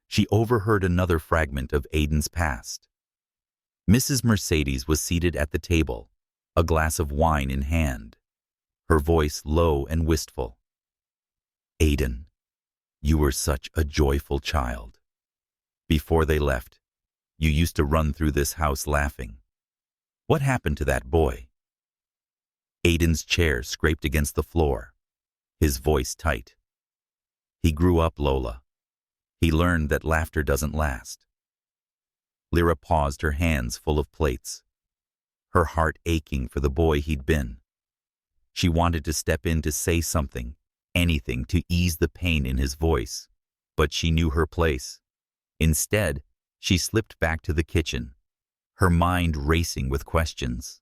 she overheard another fragment of Aiden's past. Mrs. Mercedes was seated at the table, a glass of wine in hand, her voice low and wistful. "Aiden, you were such a joyful child. Before they left, you used to run through this house laughing. What happened to that boy?" Aiden's chair scraped against the floor, his voice tight. "He grew up, Lola. He learned that laughter doesn't last." Lira paused, her hands full of plates, her heart aching for the boy he'd been. She wanted to step in to say something, anything to ease the pain in his voice, but she knew her place. Instead, She slipped back to the kitchen, her mind racing with questions.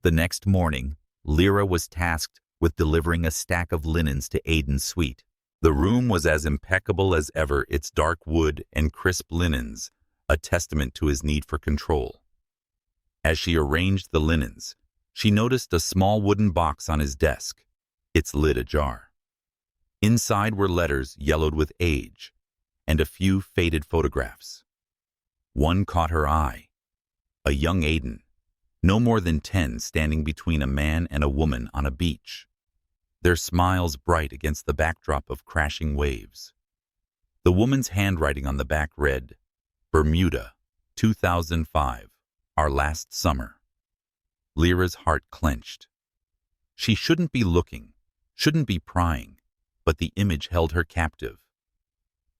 The next morning, Lira was tasked with delivering a stack of linens to Aiden's suite. The room was as impeccable as ever, its dark wood and crisp linens, a testament to his need for control. As she arranged the linens, she noticed a small wooden box on his desk, its lid ajar. Inside were letters yellowed with age, and a few faded photographs. One caught her eye. A young Aiden, no more than 10, standing between a man and a woman on a beach, their smiles bright against the backdrop of crashing waves. The woman's handwriting on the back read, "Bermuda, 2005, our last summer." Lira's heart clenched. She shouldn't be looking, shouldn't be prying, but the image held her captive.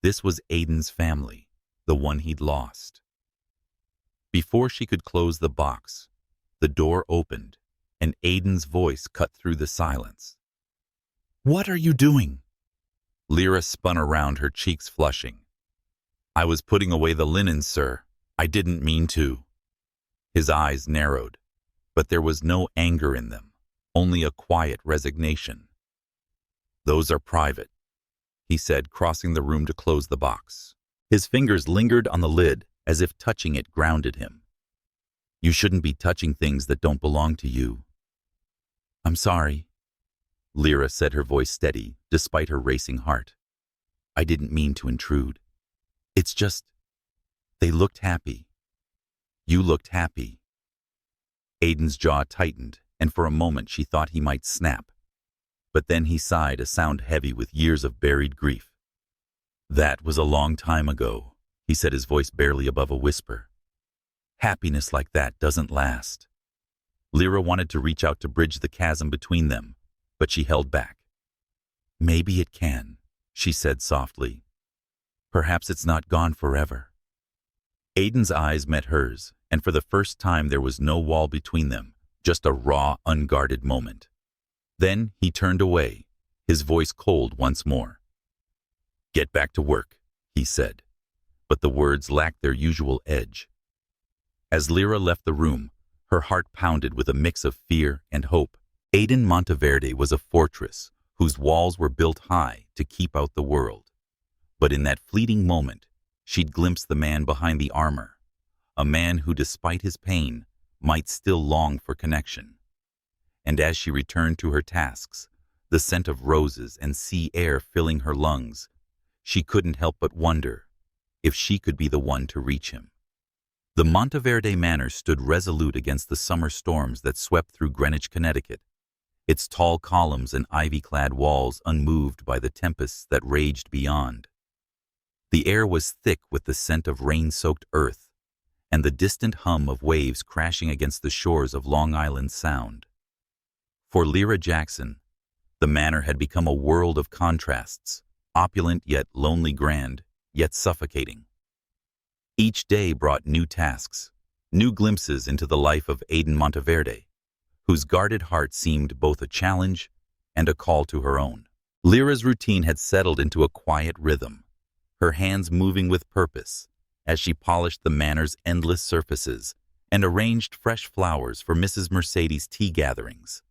This was Aiden's family, the one he'd lost. Before she could close the box, the door opened, and Aiden's voice cut through the silence. "What are you doing?" Lira spun around, her cheeks flushing. "I was putting away the linen, sir. I didn't mean to." His eyes narrowed, but there was no anger in them, only a quiet resignation. "Those are private," he said, crossing the room to close the box. His fingers lingered on the lid, as if touching it grounded him. "You shouldn't be touching things that don't belong to you." "I'm sorry," Lira said, her voice steady, despite her racing heart. "I didn't mean to intrude. It's just, they looked happy. You looked happy." Aiden's jaw tightened, and for a moment she thought he might snap. But then he sighed, a sound heavy with years of buried grief. "That was a long time ago," he said, his voice barely above a whisper. "Happiness like that doesn't last." Lira wanted to reach out to bridge the chasm between them, but she held back. "Maybe it can," she said softly. "Perhaps it's not gone forever." Aiden's eyes met hers, and for the first time there was no wall between them, just a raw, unguarded moment. Then he turned away, his voice cold once more. "Get back to work," he said, but the words lacked their usual edge. As Lira left the room, her heart pounded with a mix of fear and hope. Aiden Monteverde was a fortress whose walls were built high to keep out the world. But in that fleeting moment, she'd glimpsed the man behind the armor, a man who, despite his pain, might still long for connection. And as she returned to her tasks, the scent of roses and sea air filling her lungs, she couldn't help but wonder if she could be the one to reach him. The Monteverde Manor stood resolute against the summer storms that swept through Greenwich, Connecticut, its tall columns and ivy-clad walls unmoved by the tempests that raged beyond. The air was thick with the scent of rain-soaked earth and the distant hum of waves crashing against the shores of Long Island Sound. For Lira Jackson, the manor had become a world of contrasts, opulent yet lonely, grand yet suffocating. Each day brought new tasks, new glimpses into the life of Aiden Monteverde, whose guarded heart seemed both a challenge and a call to her own. Lira's routine had settled into a quiet rhythm, her hands moving with purpose as she polished the manor's endless surfaces and arranged fresh flowers for Mrs. Mercedes' tea gatherings.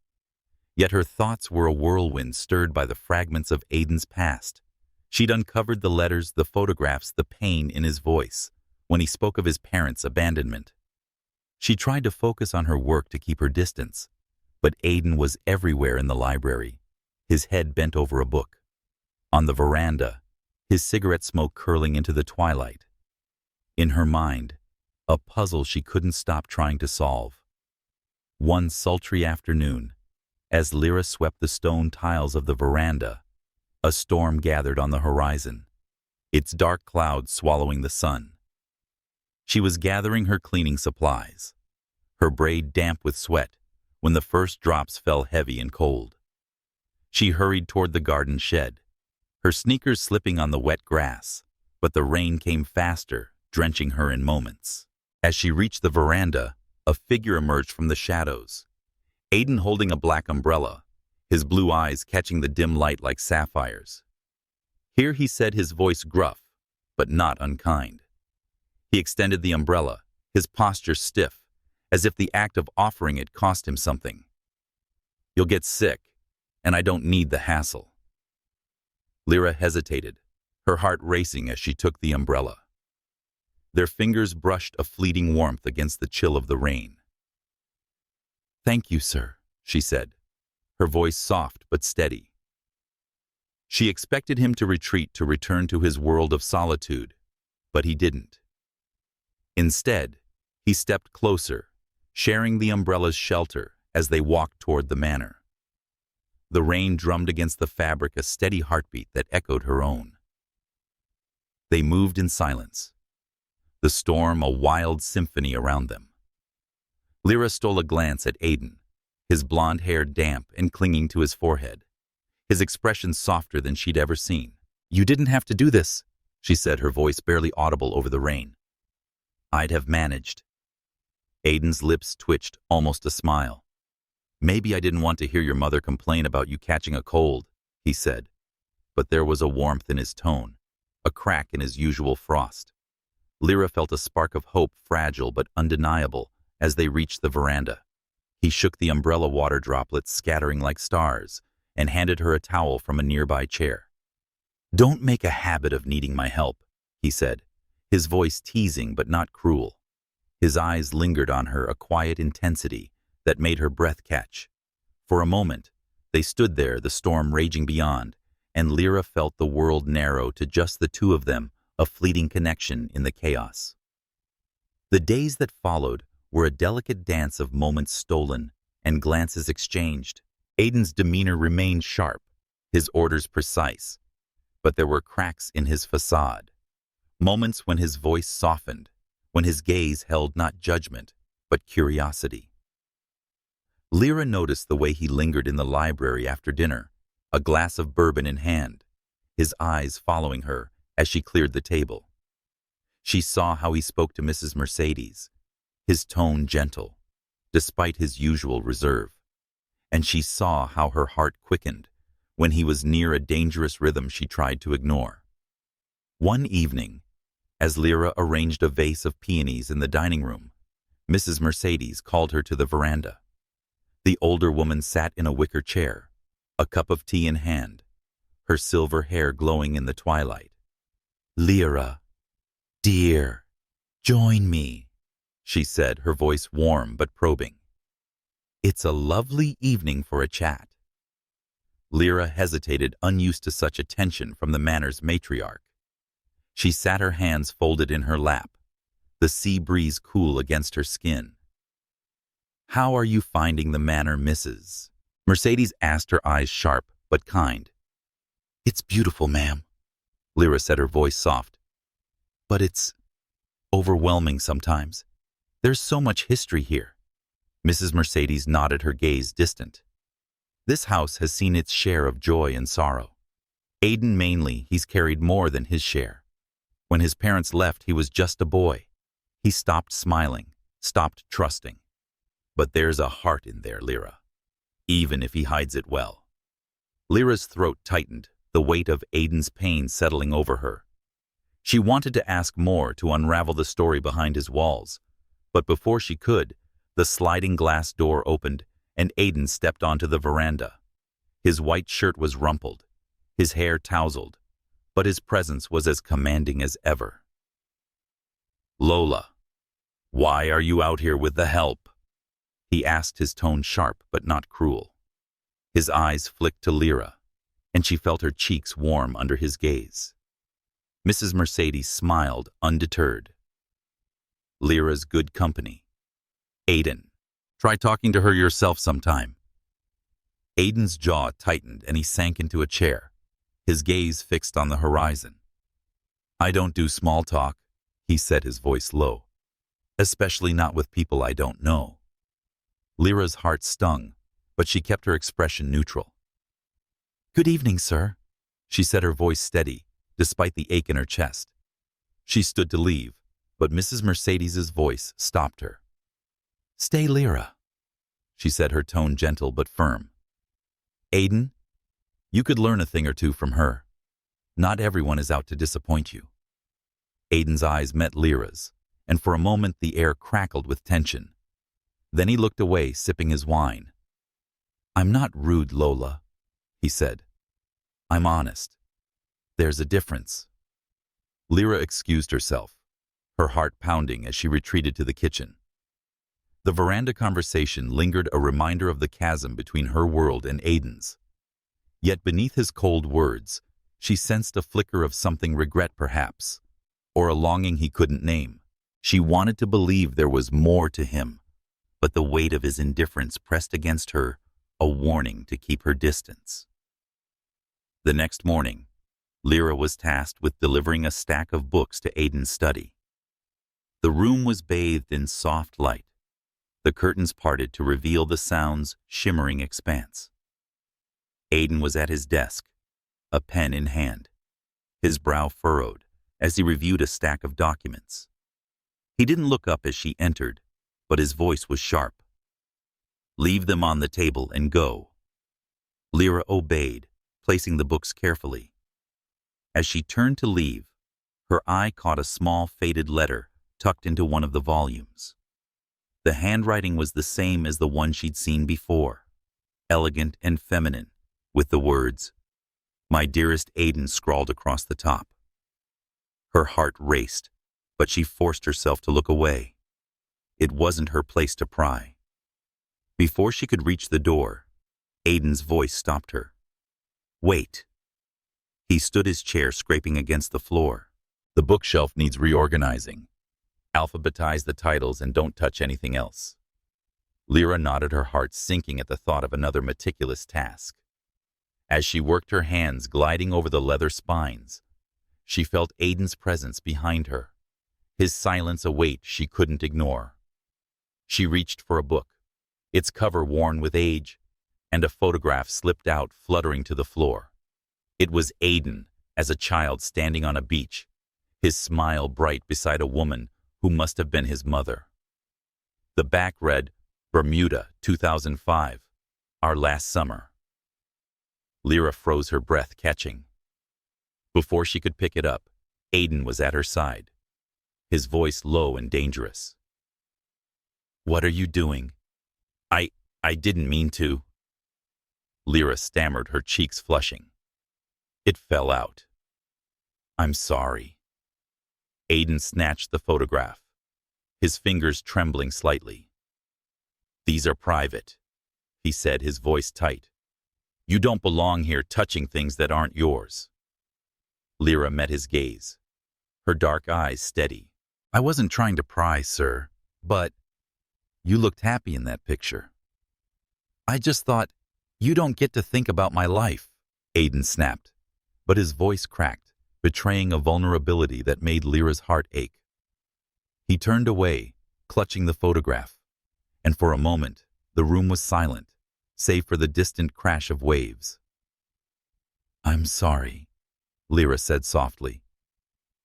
Yet her thoughts were a whirlwind stirred by the fragments of Aiden's past. She'd uncovered the letters, the photographs, the pain in his voice when he spoke of his parents' abandonment. She tried to focus on her work to keep her distance, but Aiden was everywhere: in the library, his head bent over a book; on the veranda, his cigarette smoke curling into the twilight; in her mind, a puzzle she couldn't stop trying to solve. One sultry afternoon, as Lira swept the stone tiles of the veranda, a storm gathered on the horizon, its dark clouds swallowing the sun. She was gathering her cleaning supplies, her braid damp with sweat, when the first drops fell heavy and cold. She hurried toward the garden shed, her sneakers slipping on the wet grass, but the rain came faster, drenching her in moments. As she reached the veranda, a figure emerged from the shadows, Aiden holding a black umbrella, his blue eyes catching the dim light like sapphires. "Here," he said, his voice gruff, but not unkind. He extended the umbrella, his posture stiff, as if the act of offering it cost him something. "You'll get sick, and I don't need the hassle." Lira hesitated, her heart racing as she took the umbrella. Their fingers brushed a fleeting warmth against the chill of the rain. "Thank you, sir," she said, her voice soft but steady. She expected him to retreat to return to his world of solitude, but he didn't. Instead, he stepped closer, sharing the umbrella's shelter as they walked toward the manor. The rain drummed against the fabric a steady heartbeat that echoed her own. They moved in silence, the storm a wild symphony around them. Lira stole a glance at Aiden, his blonde hair damp and clinging to his forehead, his expression softer than she'd ever seen. "You didn't have to do this," she said, her voice barely audible over the rain. "I'd have managed." Aiden's lips twitched, almost a smile. "Maybe I didn't want to hear your mother complain about you catching a cold," he said, but there was a warmth in his tone, a crack in his usual frost. Lira felt a spark of hope, fragile but undeniable, as they reached the veranda. He shook the umbrella water droplets scattering like stars and handed her a towel from a nearby chair. "Don't make a habit of needing my help," he said, his voice teasing but not cruel. His eyes lingered on her, a quiet intensity that made her breath catch. For a moment, they stood there, the storm raging beyond, and Lira felt the world narrow to just the two of them, a fleeting connection in the chaos. The days that followed were a delicate dance of moments stolen and glances exchanged. Aiden's demeanor remained sharp, his orders precise, but there were cracks in his facade. Moments when his voice softened, when his gaze held not judgment, but curiosity. Lira noticed the way he lingered in the library after dinner, a glass of bourbon in hand, his eyes following her as she cleared the table. She saw how he spoke to Mrs. Mercedes, his tone gentle, despite his usual reserve, and she saw how her heart quickened when he was near a dangerous rhythm she tried to ignore. One evening, as Lira arranged a vase of peonies in the dining room, Mrs. Mercedes called her to the veranda. The older woman sat in a wicker chair, a cup of tea in hand, her silver hair glowing in the twilight. "Lira, dear, join me," she said, her voice warm but probing. "It's a lovely evening for a chat." Lira hesitated, unused to such attention from the manor's matriarch. She sat, her hands folded in her lap, the sea breeze cool against her skin. "How are you finding the manor, Mrs.?" Mercedes asked, her eyes sharp but kind. "It's beautiful, ma'am," Lira said, her voice soft. "But it's overwhelming sometimes. There's so much history here." Mrs. Mercedes nodded, her gaze distant. "This house has seen its share of joy and sorrow. Aiden mainly, he's carried more than his share. When his parents left, he was just a boy. He stopped smiling, stopped trusting. But there's a heart in there, Lira, even if he hides it well." Lira's throat tightened, the weight of Aiden's pain settling over her. She wanted to ask more, to unravel the story behind his walls, but before she could, the sliding glass door opened and Aiden stepped onto the veranda. His white shirt was rumpled, his hair tousled, but his presence was as commanding as ever. "Lola, why are you out here with the help?" he asked, his tone sharp but not cruel. His eyes flicked to Lira, and she felt her cheeks warm under his gaze. Mrs. Mercedes smiled, undeterred. "Lira's good company. Aiden, try talking to her yourself sometime." Aiden's jaw tightened and he sank into a chair, his gaze fixed on the horizon. "I don't do small talk," he said, his voice low, "especially not with people I don't know." Lira's heart stung, but she kept her expression neutral. "Good evening, sir," she said, her voice steady, despite the ache in her chest. She stood to leave, but Mrs. Mercedes's voice stopped her. "Stay, Lira," she said, her tone gentle but firm. "Aiden, you could learn a thing or two from her. Not everyone is out to disappoint you." Aiden's eyes met Lira's, and for a moment the air crackled with tension. Then he looked away, sipping his wine. "I'm not rude, Lola," he said. "I'm honest. There's a difference." Lira excused herself, her heart pounding as she retreated to the kitchen. The veranda conversation lingered, a reminder of the chasm between her world and Aiden's. Yet beneath his cold words, she sensed a flicker of something, regret perhaps, or a longing he couldn't name. She wanted to believe there was more to him, but the weight of his indifference pressed against her, a warning to keep her distance. The next morning, Lira was tasked with delivering a stack of books to Aiden's study. The room was bathed in soft light. The curtains parted to reveal the sound's shimmering expanse. Aiden was at his desk, a pen in hand, his brow furrowed as he reviewed a stack of documents. He didn't look up as she entered, but his voice was sharp. "Leave them on the table and go." Lira obeyed, placing the books carefully. As she turned to leave, her eye caught a small faded letter tucked into one of the volumes. The handwriting was the same as the one she'd seen before, elegant and feminine, with the words, "My dearest Aiden," scrawled across the top. Her heart raced, but she forced herself to look away. It wasn't her place to pry. Before she could reach the door, Aiden's voice stopped her. "Wait." He stood his chair, scraping against the floor. "The bookshelf needs reorganizing. Alphabetize the titles and don't touch anything else." Lira nodded, her heart sinking at the thought of another meticulous task. As she worked, her hands gliding over the leather spines, she felt Aiden's presence behind her, his silence a weight she couldn't ignore. She reached for a book, its cover worn with age, and a photograph slipped out, fluttering to the floor. It was Aiden, as a child standing on a beach, his smile bright beside a woman who must have been his mother. The back read, "Bermuda, 2005, our last summer." Lira froze, her breath catching. Before she could pick it up, Aiden was at her side, his voice low and dangerous. "What are you doing?" I didn't mean to." Lira stammered, her cheeks flushing. "It fell out." "I'm sorry." Aiden snatched the photograph, his fingers trembling slightly. "These are private," he said, his voice tight. "You don't belong here touching things that aren't yours." Lira met his gaze, her dark eyes steady. "I wasn't trying to pry, sir, but you looked happy in that picture. I just thought, you don't get to think about my life," Aiden snapped, but his voice cracked, betraying a vulnerability that made Lira's heart ache. He turned away, clutching the photograph, and for a moment, the room was silent, save for the distant crash of waves. "I'm sorry," Lira said softly.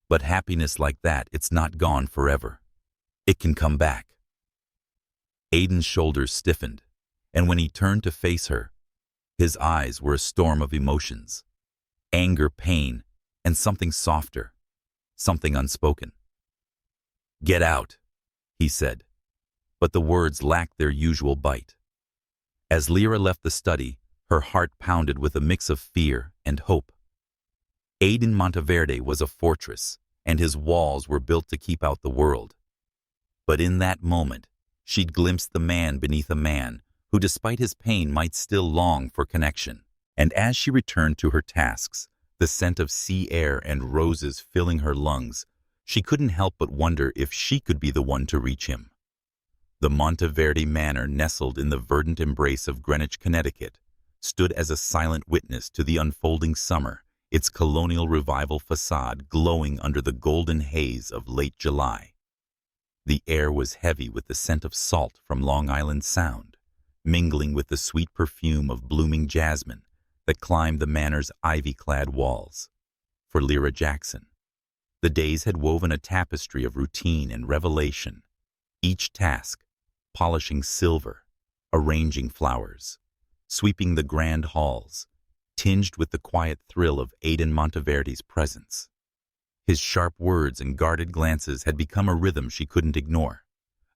"But happiness like that, it's not gone forever. It can come back." Aiden's shoulders stiffened, and when he turned to face her, his eyes were a storm of emotions. Anger, pain, and something softer, something unspoken. "Get out," he said, but the words lacked their usual bite. As Lira left the study, her heart pounded with a mix of fear and hope. Aiden Monteverde was a fortress, and his walls were built to keep out the world. But in that moment, she'd glimpsed the man beneath a man who, despite his pain, might still long for connection. And as she returned to her tasks, the scent of sea air and roses filling her lungs, she couldn't help but wonder if she could be the one to reach him. The Monteverde Manor, nestled in the verdant embrace of Greenwich, Connecticut, stood as a silent witness to the unfolding summer, its colonial revival facade glowing under the golden haze of late July. The air was heavy with the scent of salt from Long Island Sound, mingling with the sweet perfume of blooming jasmine that climbed the manor's ivy-clad walls. For Lira Jackson, the days had woven a tapestry of routine and revelation, each task polishing silver, arranging flowers, sweeping the grand halls, tinged with the quiet thrill of Aiden Monteverde's presence. His sharp words and guarded glances had become a rhythm she couldn't ignore,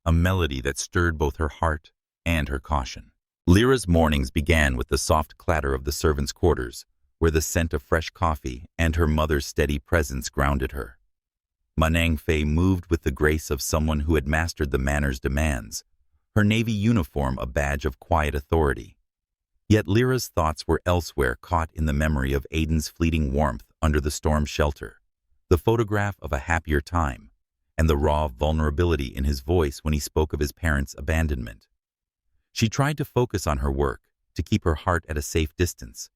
a melody that stirred both her heart and her caution. Lira's mornings began with the soft clatter of the servants' quarters, where the scent of fresh coffee and her mother's steady presence grounded her. Monteverde moved with the grace of someone who had mastered the manor's demands, her navy uniform a badge of quiet authority. Yet Lira's thoughts were elsewhere, caught in the memory of Aiden's fleeting warmth under the storm shelter, the photograph of a happier time, and the raw vulnerability in his voice when he spoke of his parents' abandonment. She tried to focus on her work, to keep her heart at a safe distance,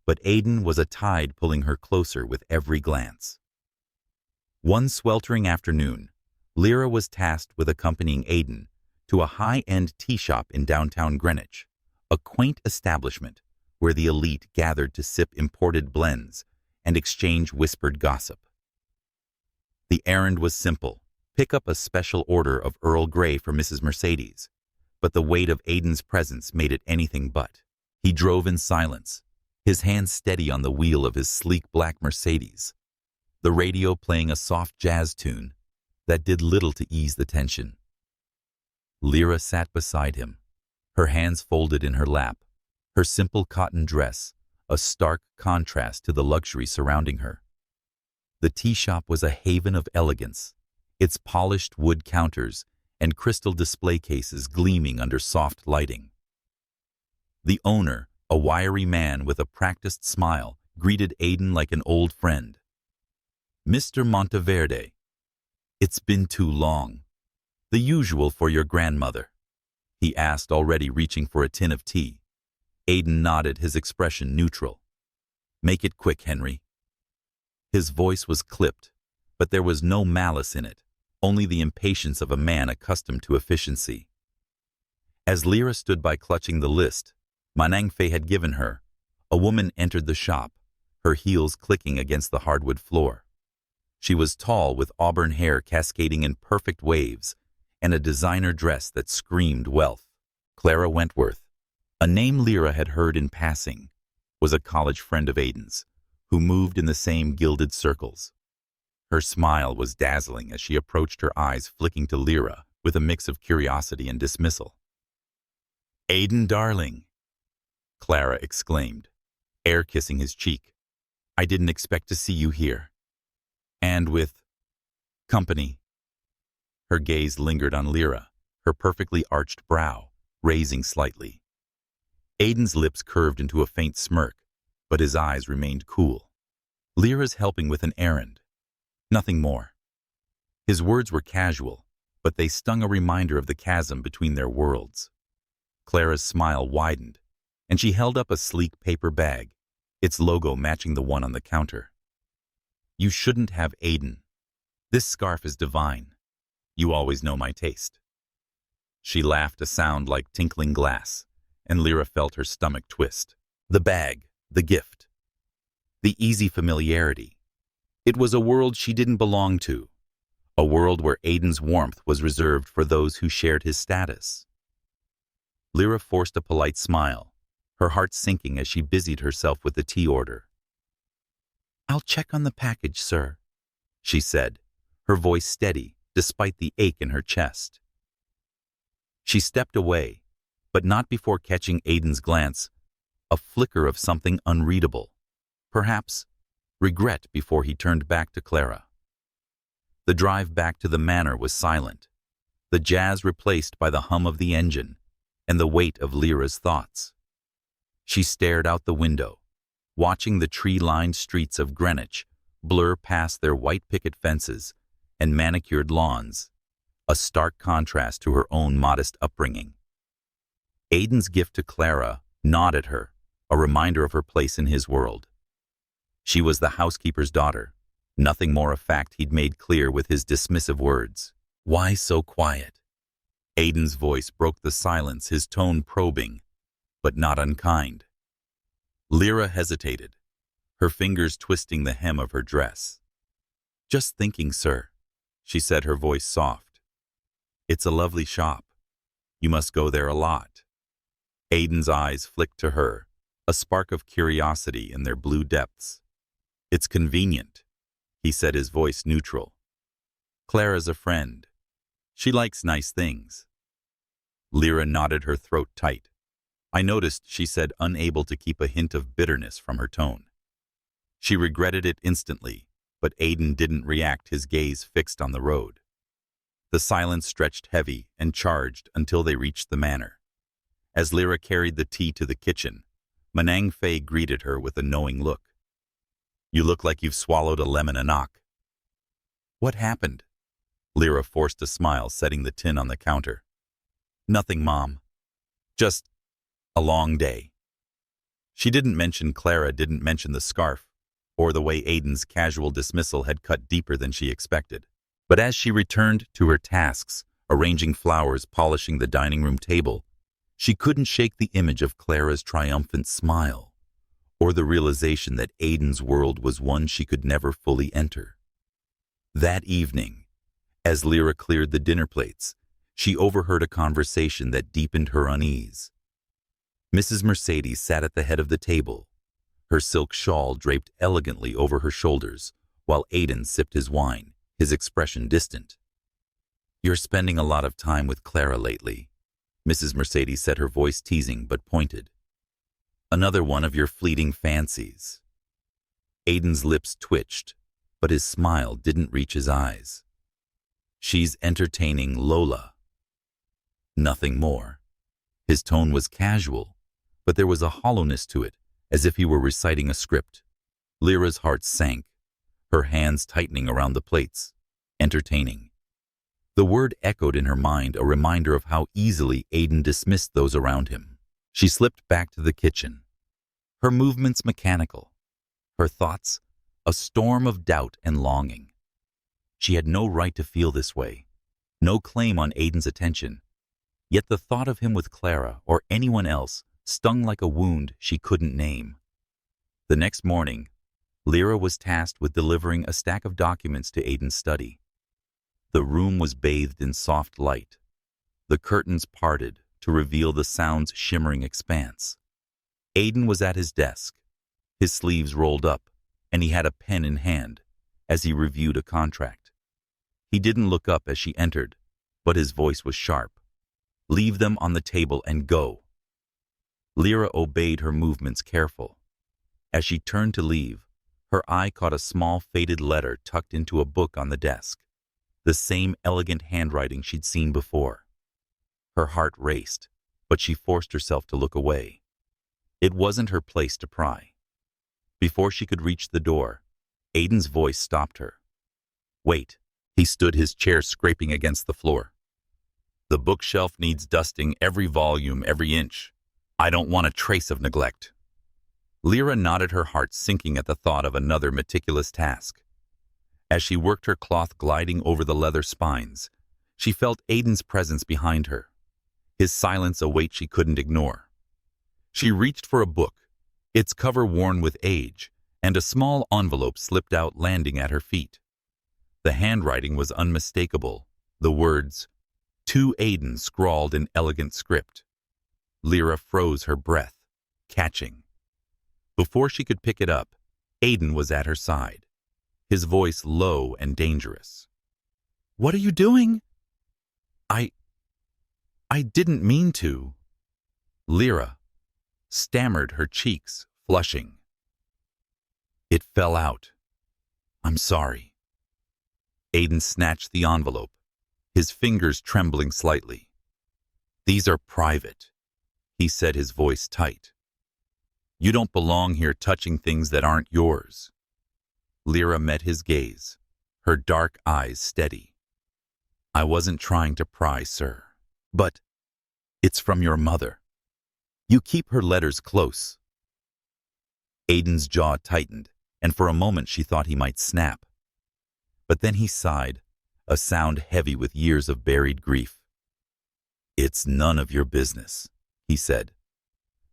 but Aiden was a tide pulling her closer with every glance. One sweltering afternoon, Lira was tasked with accompanying Aiden to a high-end tea shop in downtown Greenwich, a quaint establishment where the elite gathered to sip imported blends and exchange whispered gossip. The errand was simple: pick up a special order of Earl Grey for Mrs. Mercedes, but the weight of Aiden's presence made it anything but. He drove in silence, his hands steady on the wheel of his sleek black Mercedes, the radio playing a soft jazz tune that did little to ease the tension. Lira sat beside him, her hands folded in her lap, her simple cotton dress a stark contrast to the luxury surrounding her. The tea shop was a haven of elegance, its polished wood counters and crystal display cases gleaming under soft lighting. The owner, a wiry man with a practiced smile, greeted Aiden like an old friend. "Mr. Monteverde, it's been too long. The usual for your grandmother?" he asked, already reaching for a tin of tea. Aiden nodded, his expression neutral. "Make it quick, Henry." His voice was clipped, but there was no malice in it, only the impatience of a man accustomed to efficiency. As Lira stood by clutching the list Monteverde had given her, a woman entered the shop, her heels clicking against the hardwood floor. She was tall, with auburn hair cascading in perfect waves, and a designer dress that screamed wealth. Clara Wentworth, a name Lira had heard in passing, was a college friend of Aiden's, who moved in the same gilded circles. Her smile was dazzling as she approached, her eyes flicking to Lira with a mix of curiosity and dismissal. "Aiden, darling," Clara exclaimed, air-kissing his cheek. "I didn't expect to see you here. And with company." Her gaze lingered on Lira, her perfectly arched brow raising slightly. Aiden's lips curved into a faint smirk, but his eyes remained cool. "Lira's helping with an errand. Nothing more." His words were casual, but they stung, a reminder of the chasm between their worlds. Clara's smile widened, and she held up a sleek paper bag, its logo matching the one on the counter. "You shouldn't have, Aiden. This scarf is divine. You always know my taste." She laughed, a sound like tinkling glass, and Lira felt her stomach twist. The bag, the gift, the easy familiarity. It was a world she didn't belong to, a world where Aiden's warmth was reserved for those who shared his status. Lira forced a polite smile, her heart sinking as she busied herself with the tea order. "I'll check on the package, sir," she said, her voice steady despite the ache in her chest. She stepped away, but not before catching Aiden's glance, a flicker of something unreadable, perhaps regret, before he turned back to Clara. The drive back to the manor was silent, the jazz replaced by the hum of the engine and the weight of Lira's thoughts. She stared out the window, watching the tree-lined streets of Greenwich blur past their white picket fences and manicured lawns, a stark contrast to her own modest upbringing. Aiden's gift to Clara gnawed at her, a reminder of her place in his world. She was the housekeeper's daughter, nothing more, a fact he'd made clear with his dismissive words. "Why so quiet?" Aiden's voice broke the silence, his tone probing, but not unkind. Lira hesitated, her fingers twisting the hem of her dress. "Just thinking, sir," she said, her voice soft. "It's a lovely shop. You must go there a lot." Aiden's eyes flicked to her, a spark of curiosity in their blue depths. "It's convenient," he said, his voice neutral. Clara's a friend. She likes nice things. Lira nodded, her throat tight. I noticed, she said, unable to keep a hint of bitterness from her tone. She regretted it instantly, but Aiden didn't react, his gaze fixed on the road. The silence stretched heavy and charged until they reached the manor. As Lira carried the tea to the kitchen, Manang Fei greeted her with a knowing look. You look like you've swallowed a lemon a knock. What happened? Lira forced a smile, setting the tin on the counter. Nothing, Mom. Just a long day. She didn't mention Clara, didn't mention the scarf, or the way Aiden's casual dismissal had cut deeper than she expected. But as she returned to her tasks, arranging flowers, polishing the dining room table, she couldn't shake the image of Clara's triumphant smile, or the realization that Aiden's world was one she could never fully enter. That evening, as Lira cleared the dinner plates, she overheard a conversation that deepened her unease. Mrs. Mercedes sat at the head of the table, her silk shawl draped elegantly over her shoulders, while Aiden sipped his wine, his expression distant. You're spending a lot of time with Clara lately, Mrs. Mercedes said, her voice teasing but pointed. Another one of your fleeting fancies. Aiden's lips twitched, but his smile didn't reach his eyes. She's entertaining Lola. Nothing more. His tone was casual, but there was a hollowness to it, as if he were reciting a script. Lyra's heart sank, her hands tightening around the plates. Entertaining. The word echoed in her mind, a reminder of how easily Aiden dismissed those around him. She slipped back to the kitchen, her movements mechanical, her thoughts a storm of doubt and longing. She had no right to feel this way, no claim on Aiden's attention, yet the thought of him with Clara or anyone else stung like a wound she couldn't name. The next morning, Lira was tasked with delivering a stack of documents to Aiden's study. The room was bathed in soft light, the curtains parted to reveal the sound's shimmering expanse. Aiden was at his desk, his sleeves rolled up, and he had a pen in hand as he reviewed a contract. He didn't look up as she entered, but his voice was sharp. Leave them on the table and go. Lira obeyed, her movements careful. As she turned to leave, her eye caught a small faded letter tucked into a book on the desk, the same elegant handwriting she'd seen before. Her heart raced, but she forced herself to look away. It wasn't her place to pry. Before she could reach the door, Aiden's voice stopped her. Wait. He stood, his chair scraping against the floor. The bookshelf needs dusting, every volume, every inch. I don't want a trace of neglect. Lira nodded, her heart sinking at the thought of another meticulous task. As she worked her cloth gliding over the leather spines, she felt Aiden's presence behind her, his silence a weight she couldn't ignore. She reached for a book, its cover worn with age, and a small envelope slipped out, landing at her feet. The handwriting was unmistakable, the words, "To Aiden," scrawled in elegant script. Lira froze, her breath catching. Before she could pick it up, Aiden was at her side, his voice low and dangerous. What are you doing? I didn't mean to. Lira stammered, her cheeks flushing. It fell out. I'm sorry. Aiden snatched the envelope, his fingers trembling slightly. These are private, he said, his voice tight. You don't belong here touching things that aren't yours. Lira met his gaze, her dark eyes steady. I wasn't trying to pry, sir, but it's from your mother. You keep her letters close. Aiden's jaw tightened, and for a moment she thought he might snap. But then he sighed, a sound heavy with years of buried grief. It's none of your business, he said,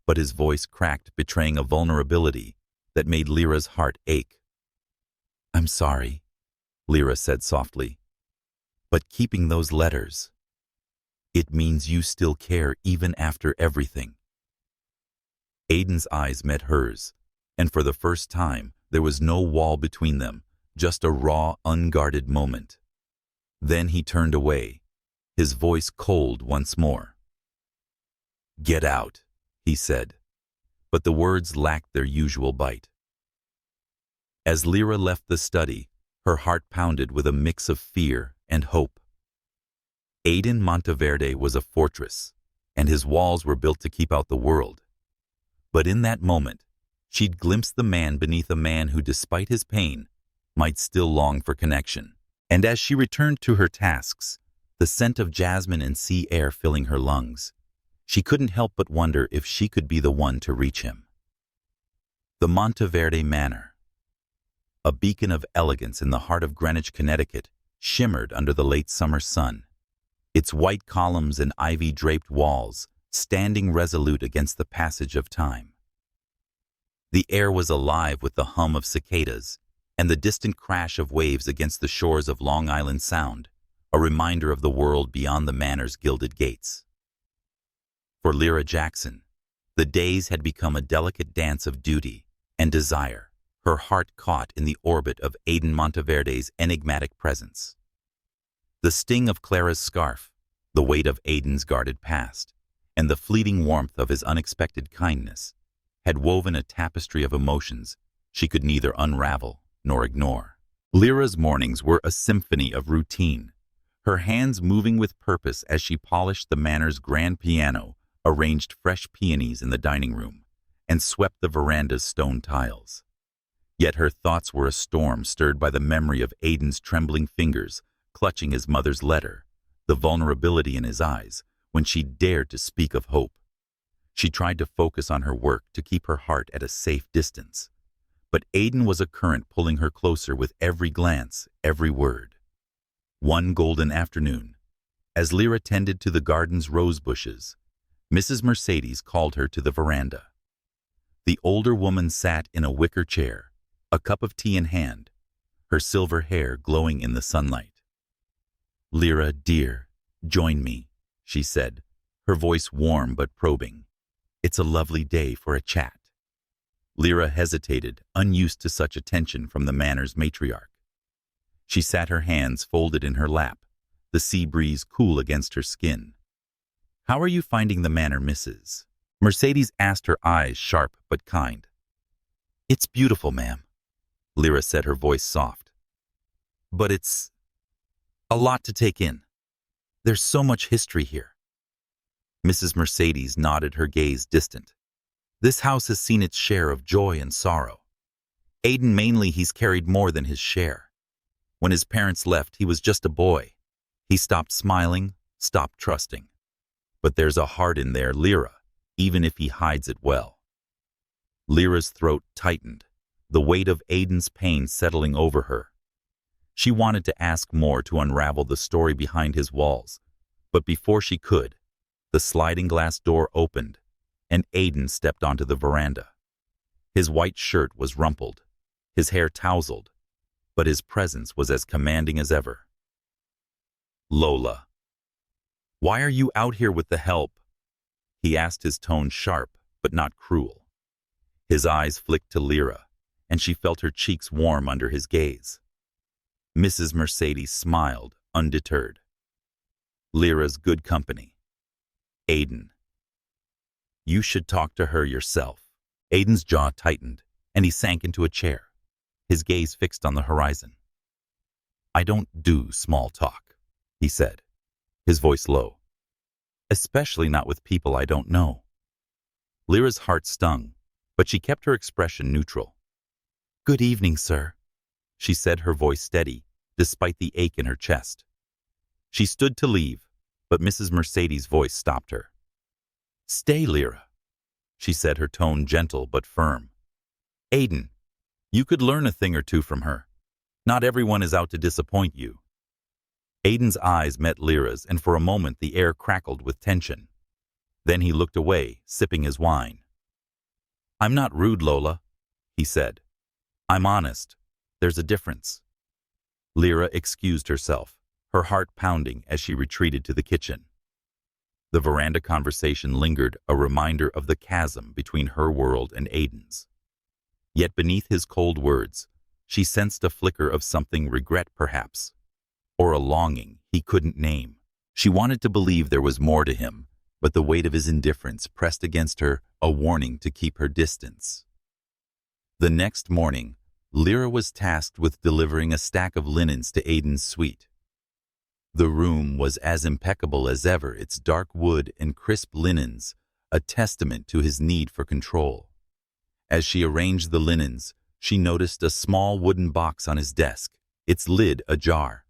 but his voice cracked, betraying a vulnerability that made Lira's heart ache. I'm sorry, Lira said softly, but keeping those letters, it means you still care even after everything. Aiden's eyes met hers, and for the first time, there was no wall between them, just a raw, unguarded moment. Then he turned away, his voice cold once more. "Get out," he said, but the words lacked their usual bite. As Lira left the study, her heart pounded with a mix of fear and hope. Aiden Monteverde was a fortress, and his walls were built to keep out the world. But in that moment, she'd glimpsed the man beneath a man who, despite his pain, might still long for connection. And as she returned to her tasks, the scent of jasmine and sea air filling her lungs, she couldn't help but wonder if she could be the one to reach him. The Monteverde Manor, a beacon of elegance in the heart of Greenwich, Connecticut, shimmered under the late summer sun, its white columns and ivy-draped walls standing resolute against the passage of time. The air was alive with the hum of cicadas and the distant crash of waves against the shores of Long Island Sound, a reminder of the world beyond the manor's gilded gates. For Lira Jackson, the days had become a delicate dance of duty and desire, her heart caught in the orbit of Aiden Monteverde's enigmatic presence. The sting of Clara's scarf, the weight of Aiden's guarded past, and the fleeting warmth of his unexpected kindness had woven a tapestry of emotions she could neither unravel nor ignore. Lira's mornings were a symphony of routine, her hands moving with purpose as she polished the manor's grand piano, arranged fresh peonies in the dining room, and swept the veranda's stone tiles. Yet her thoughts were a storm stirred by the memory of Aiden's trembling fingers clutching his mother's letter, the vulnerability in his eyes when she dared to speak of hope. She tried to focus on her work to keep her heart at a safe distance, but Aiden was a current pulling her closer with every glance, every word. One golden afternoon, as Lira tended to the garden's rose bushes, Mrs. Mercedes called her to the veranda. The older woman sat in a wicker chair, a cup of tea in hand, her silver hair glowing in the sunlight. "Lira, dear, join me," she said, her voice warm but probing. "It's a lovely day for a chat." Lira hesitated, unused to such attention from the manor's matriarch. She sat, her hands folded in her lap, the sea breeze cool against her skin. "How are you finding the manor, Mrs.?" Mercedes asked, her eyes sharp but kind. "It's beautiful, ma'am," Lira said, her voice soft. "But it's a lot to take in. There's so much history here." Mrs. Mercedes nodded, her gaze distant. "This house has seen its share of joy and sorrow. Aiden, mainly, he's carried more than his share. When his parents left, he was just a boy. He stopped smiling, stopped trusting. But there's a heart in there, Lira, even if he hides it well." Lira's throat tightened, the weight of Aiden's pain settling over her. She wanted to ask more, to unravel the story behind his walls, but before she could, the sliding glass door opened, and Aiden stepped onto the veranda. His white shirt was rumpled, his hair tousled, but his presence was as commanding as ever. "Lola, why are you out here with the help?" he asked, his tone sharp but not cruel. His eyes flicked to Lira, and she felt her cheeks warm under his gaze. Mrs. Mercedes smiled, undeterred. "Lira's good company. Aiden. You should talk to her yourself." Aiden's jaw tightened, and he sank into a chair, his gaze fixed on the horizon. "I don't do small talk," he said, his voice low. "Especially not with people I don't know." Lira's heart stung, but she kept her expression neutral. "Good evening, sir," she said, her voice steady, despite the ache in her chest. She stood to leave, but Mrs. Mercedes' voice stopped her. "Stay, Lira," she said, her tone gentle but firm. "Aiden, you could learn a thing or two from her. Not everyone is out to disappoint you." Aiden's eyes met Lira's, and for a moment the air crackled with tension. Then he looked away, sipping his wine. "I'm not rude, Lola," he said. "I'm honest. There's a difference." Lira excused herself, her heart pounding as she retreated to the kitchen. The veranda conversation lingered, a reminder of the chasm between her world and Aiden's. Yet beneath his cold words, she sensed a flicker of something, regret perhaps, or a longing he couldn't name. She wanted to believe there was more to him, but the weight of his indifference pressed against her, a warning to keep her distance. The next morning, Lira was tasked with delivering a stack of linens to Aiden's suite. The room was as impeccable as ever, its dark wood and crisp linens, a testament to his need for control. As she arranged the linens, she noticed a small wooden box on his desk, its lid ajar.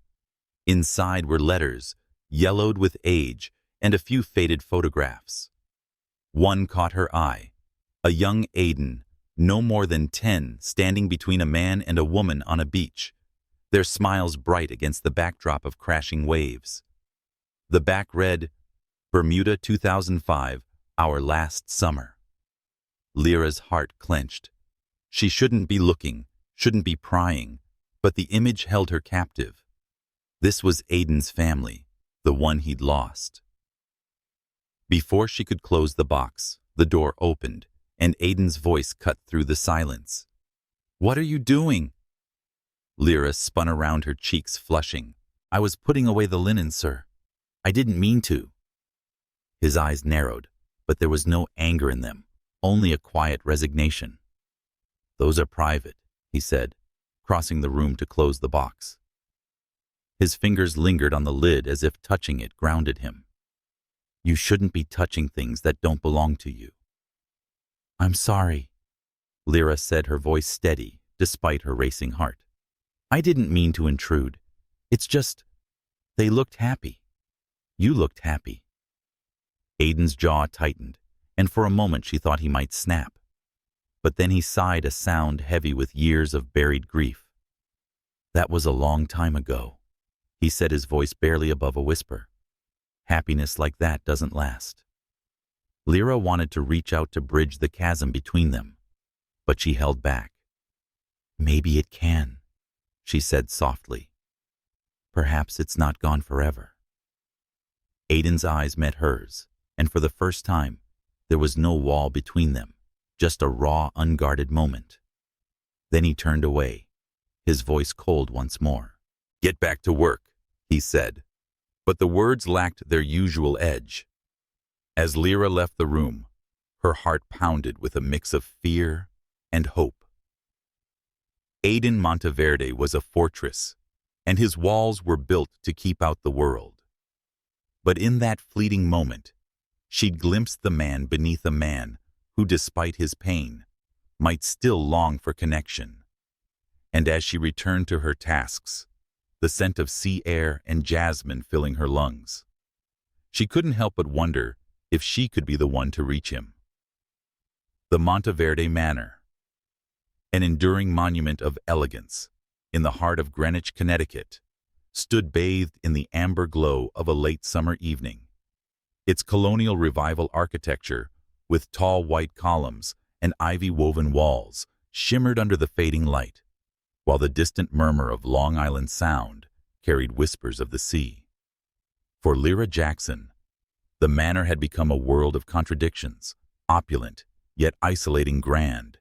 Inside were letters, yellowed with age, and a few faded photographs. One caught her eye, a young Aiden, no more than 10, standing between a man and a woman on a beach, their smiles bright against the backdrop of crashing waves. The back read, "Bermuda 2005, our last summer." Lira's heart clenched. She shouldn't be looking, shouldn't be prying, but the image held her captive. This was Aiden's family, the one he'd lost. Before she could close the box, the door opened, and Aiden's voice cut through the silence. "What are you doing?" Lira spun around, her cheeks flushing. "I was putting away the linen, sir. I didn't mean to." His eyes narrowed, but there was no anger in them, only a quiet resignation. "Those are private," he said, crossing the room to close the box. His fingers lingered on the lid as if touching it grounded him. "You shouldn't be touching things that don't belong to you." "I'm sorry," Lira said, her voice steady despite her racing heart. "I didn't mean to intrude. It's just, they looked happy. You looked happy." Aiden's jaw tightened, and for a moment she thought he might snap. But then he sighed, a sound heavy with years of buried grief. "That was a long time ago," he said, his voice barely above a whisper. "Happiness like that doesn't last." Lira wanted to reach out to bridge the chasm between them, but she held back. "Maybe it can," she said softly. "Perhaps it's not gone forever." Aiden's eyes met hers, and for the first time, there was no wall between them, just a raw, unguarded moment. Then he turned away, his voice cold once more. "Get back to work," he said, but the words lacked their usual edge. As Lira left the room, her heart pounded with a mix of fear and hope. Aiden Monteverde was a fortress, and his walls were built to keep out the world. But in that fleeting moment, she'd glimpsed the man beneath a man who, despite his pain, might still long for connection. And as she returned to her tasks, the scent of sea air and jasmine filling her lungs, she couldn't help but wonder if she could be the one to reach him. The Monteverde Manor, an enduring monument of elegance in the heart of Greenwich, Connecticut, stood bathed in the amber glow of a late summer evening. Its colonial revival architecture, with tall white columns and ivy-woven walls, shimmered under the fading light, while the distant murmur of Long Island Sound carried whispers of the sea. For Lira Jackson, the manor had become a world of contradictions, opulent, yet isolating, grand,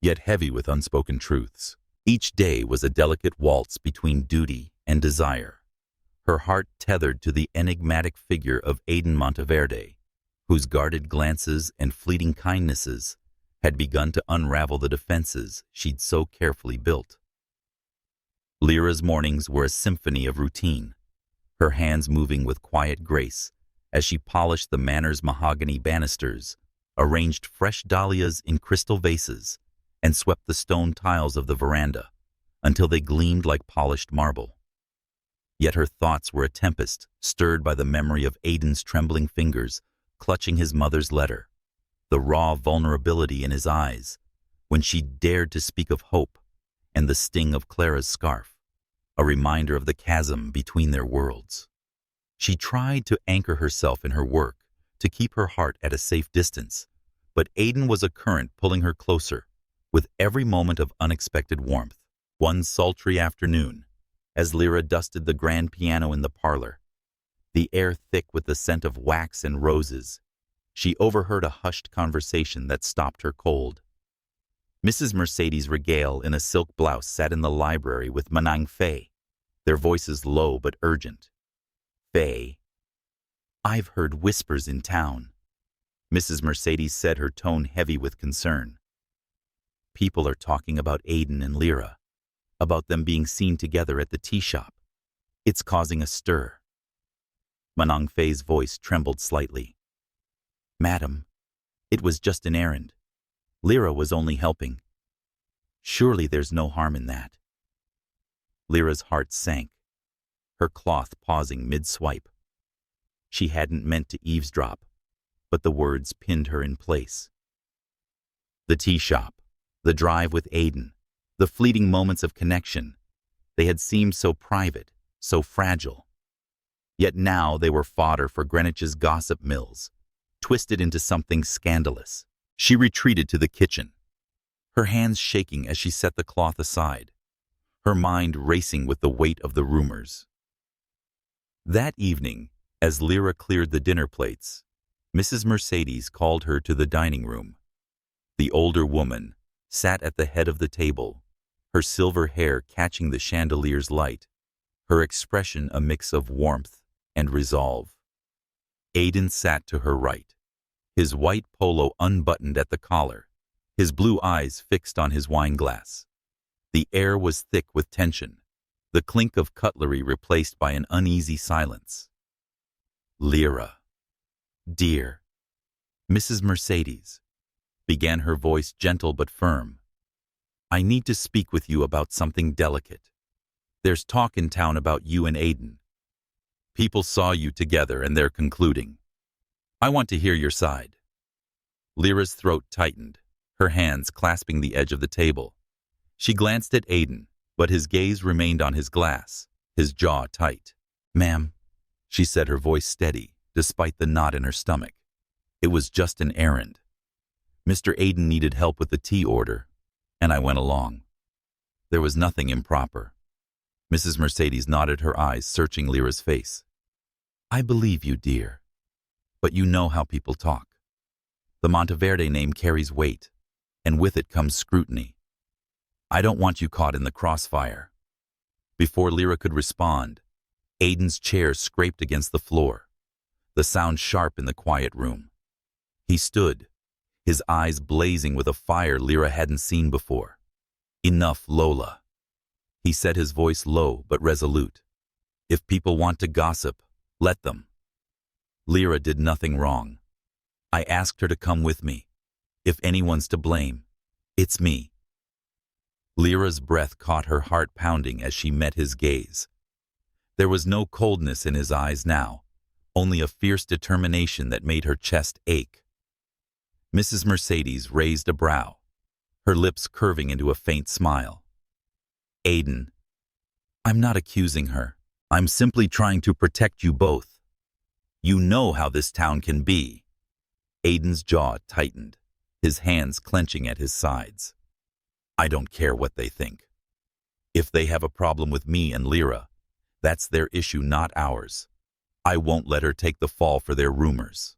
yet heavy with unspoken truths. Each day was a delicate waltz between duty and desire, her heart tethered to the enigmatic figure of Aiden Monteverde, whose guarded glances and fleeting kindnesses had begun to unravel the defenses she'd so carefully built. Lira's mornings were a symphony of routine, her hands moving with quiet grace as she polished the manor's mahogany banisters, arranged fresh dahlias in crystal vases, and swept the stone tiles of the veranda until they gleamed like polished marble. Yet her thoughts were a tempest, stirred by the memory of Aiden's trembling fingers clutching his mother's letter, the raw vulnerability in his eyes when she dared to speak of hope, and the sting of Clara's scarf, a reminder of the chasm between their worlds. She tried to anchor herself in her work, to keep her heart at a safe distance, but Aiden was a current pulling her closer, with every moment of unexpected warmth. One sultry afternoon, as Lira dusted the grand piano in the parlor, the air thick with the scent of wax and roses, she overheard a hushed conversation that stopped her cold. Mrs. Mercedes Regale in a silk blouse sat in the library with Manang Fei, their voices low but urgent. "Fei, I've heard whispers in town," Mrs. Mercedes said, her tone heavy with concern. "People are talking about Aiden and Lira, about them being seen together at the tea shop. It's causing a stir." Manang Fei's voice trembled slightly. "Madam, it was just an errand. Lira was only helping. Surely there's no harm in that." Lira's heart sank, her cloth pausing mid-swipe. She hadn't meant to eavesdrop, but the words pinned her in place. The tea shop, the drive with Aiden, the fleeting moments of connection, they had seemed so private, so fragile. Yet now they were fodder for Greenwich's gossip mills, twisted into something scandalous. She retreated to the kitchen, her hands shaking as she set the cloth aside, her mind racing with the weight of the rumors. That evening, as Lira cleared the dinner plates, Mrs. Mercedes called her to the dining room. The older woman sat at the head of the table, her silver hair catching the chandelier's light, her expression a mix of warmth and resolve. Aiden sat to her right, his white polo unbuttoned at the collar, his blue eyes fixed on his wine glass. The air was thick with tension, the clink of cutlery replaced by an uneasy silence. "Lira, dear," Mrs. Mercedes began, her voice gentle but firm. "I need to speak with you about something delicate. There's talk in town about you and Aiden. People saw you together and they're concluding. I want to hear your side." Lira's throat tightened, her hands clasping the edge of the table. She glanced at Aiden, but his gaze remained on his glass, his jaw tight. "Ma'am," she said, her voice steady, despite the knot in her stomach. "It was just an errand. Mr. Aiden needed help with the tea order, and I went along. There was nothing improper." Mrs. Mercedes nodded, her eyes searching Lira's face. "I believe you, dear. But you know how people talk. The Monteverde name carries weight, and with it comes scrutiny. I don't want you caught in the crossfire." Before Lira could respond, Aiden's chair scraped against the floor, the sound sharp in the quiet room. He stood, his eyes blazing with a fire Lira hadn't seen before. "Enough, Lola," he said, his voice low but resolute. "If people want to gossip, let them. Lira did nothing wrong. I asked her to come with me. If anyone's to blame, it's me." Lira's breath caught her heart pounding as she met his gaze. There was no coldness in his eyes now, only a fierce determination that made her chest ache. Mrs. Mercedes raised a brow, her lips curving into a faint smile. "Aiden, I'm not accusing her. I'm simply trying to protect you both. You know how this town can be." Aiden's jaw tightened, his hands clenching at his sides. "I don't care what they think. If they have a problem with me and Lira, that's their issue, not ours. I won't let her take the fall for their rumors."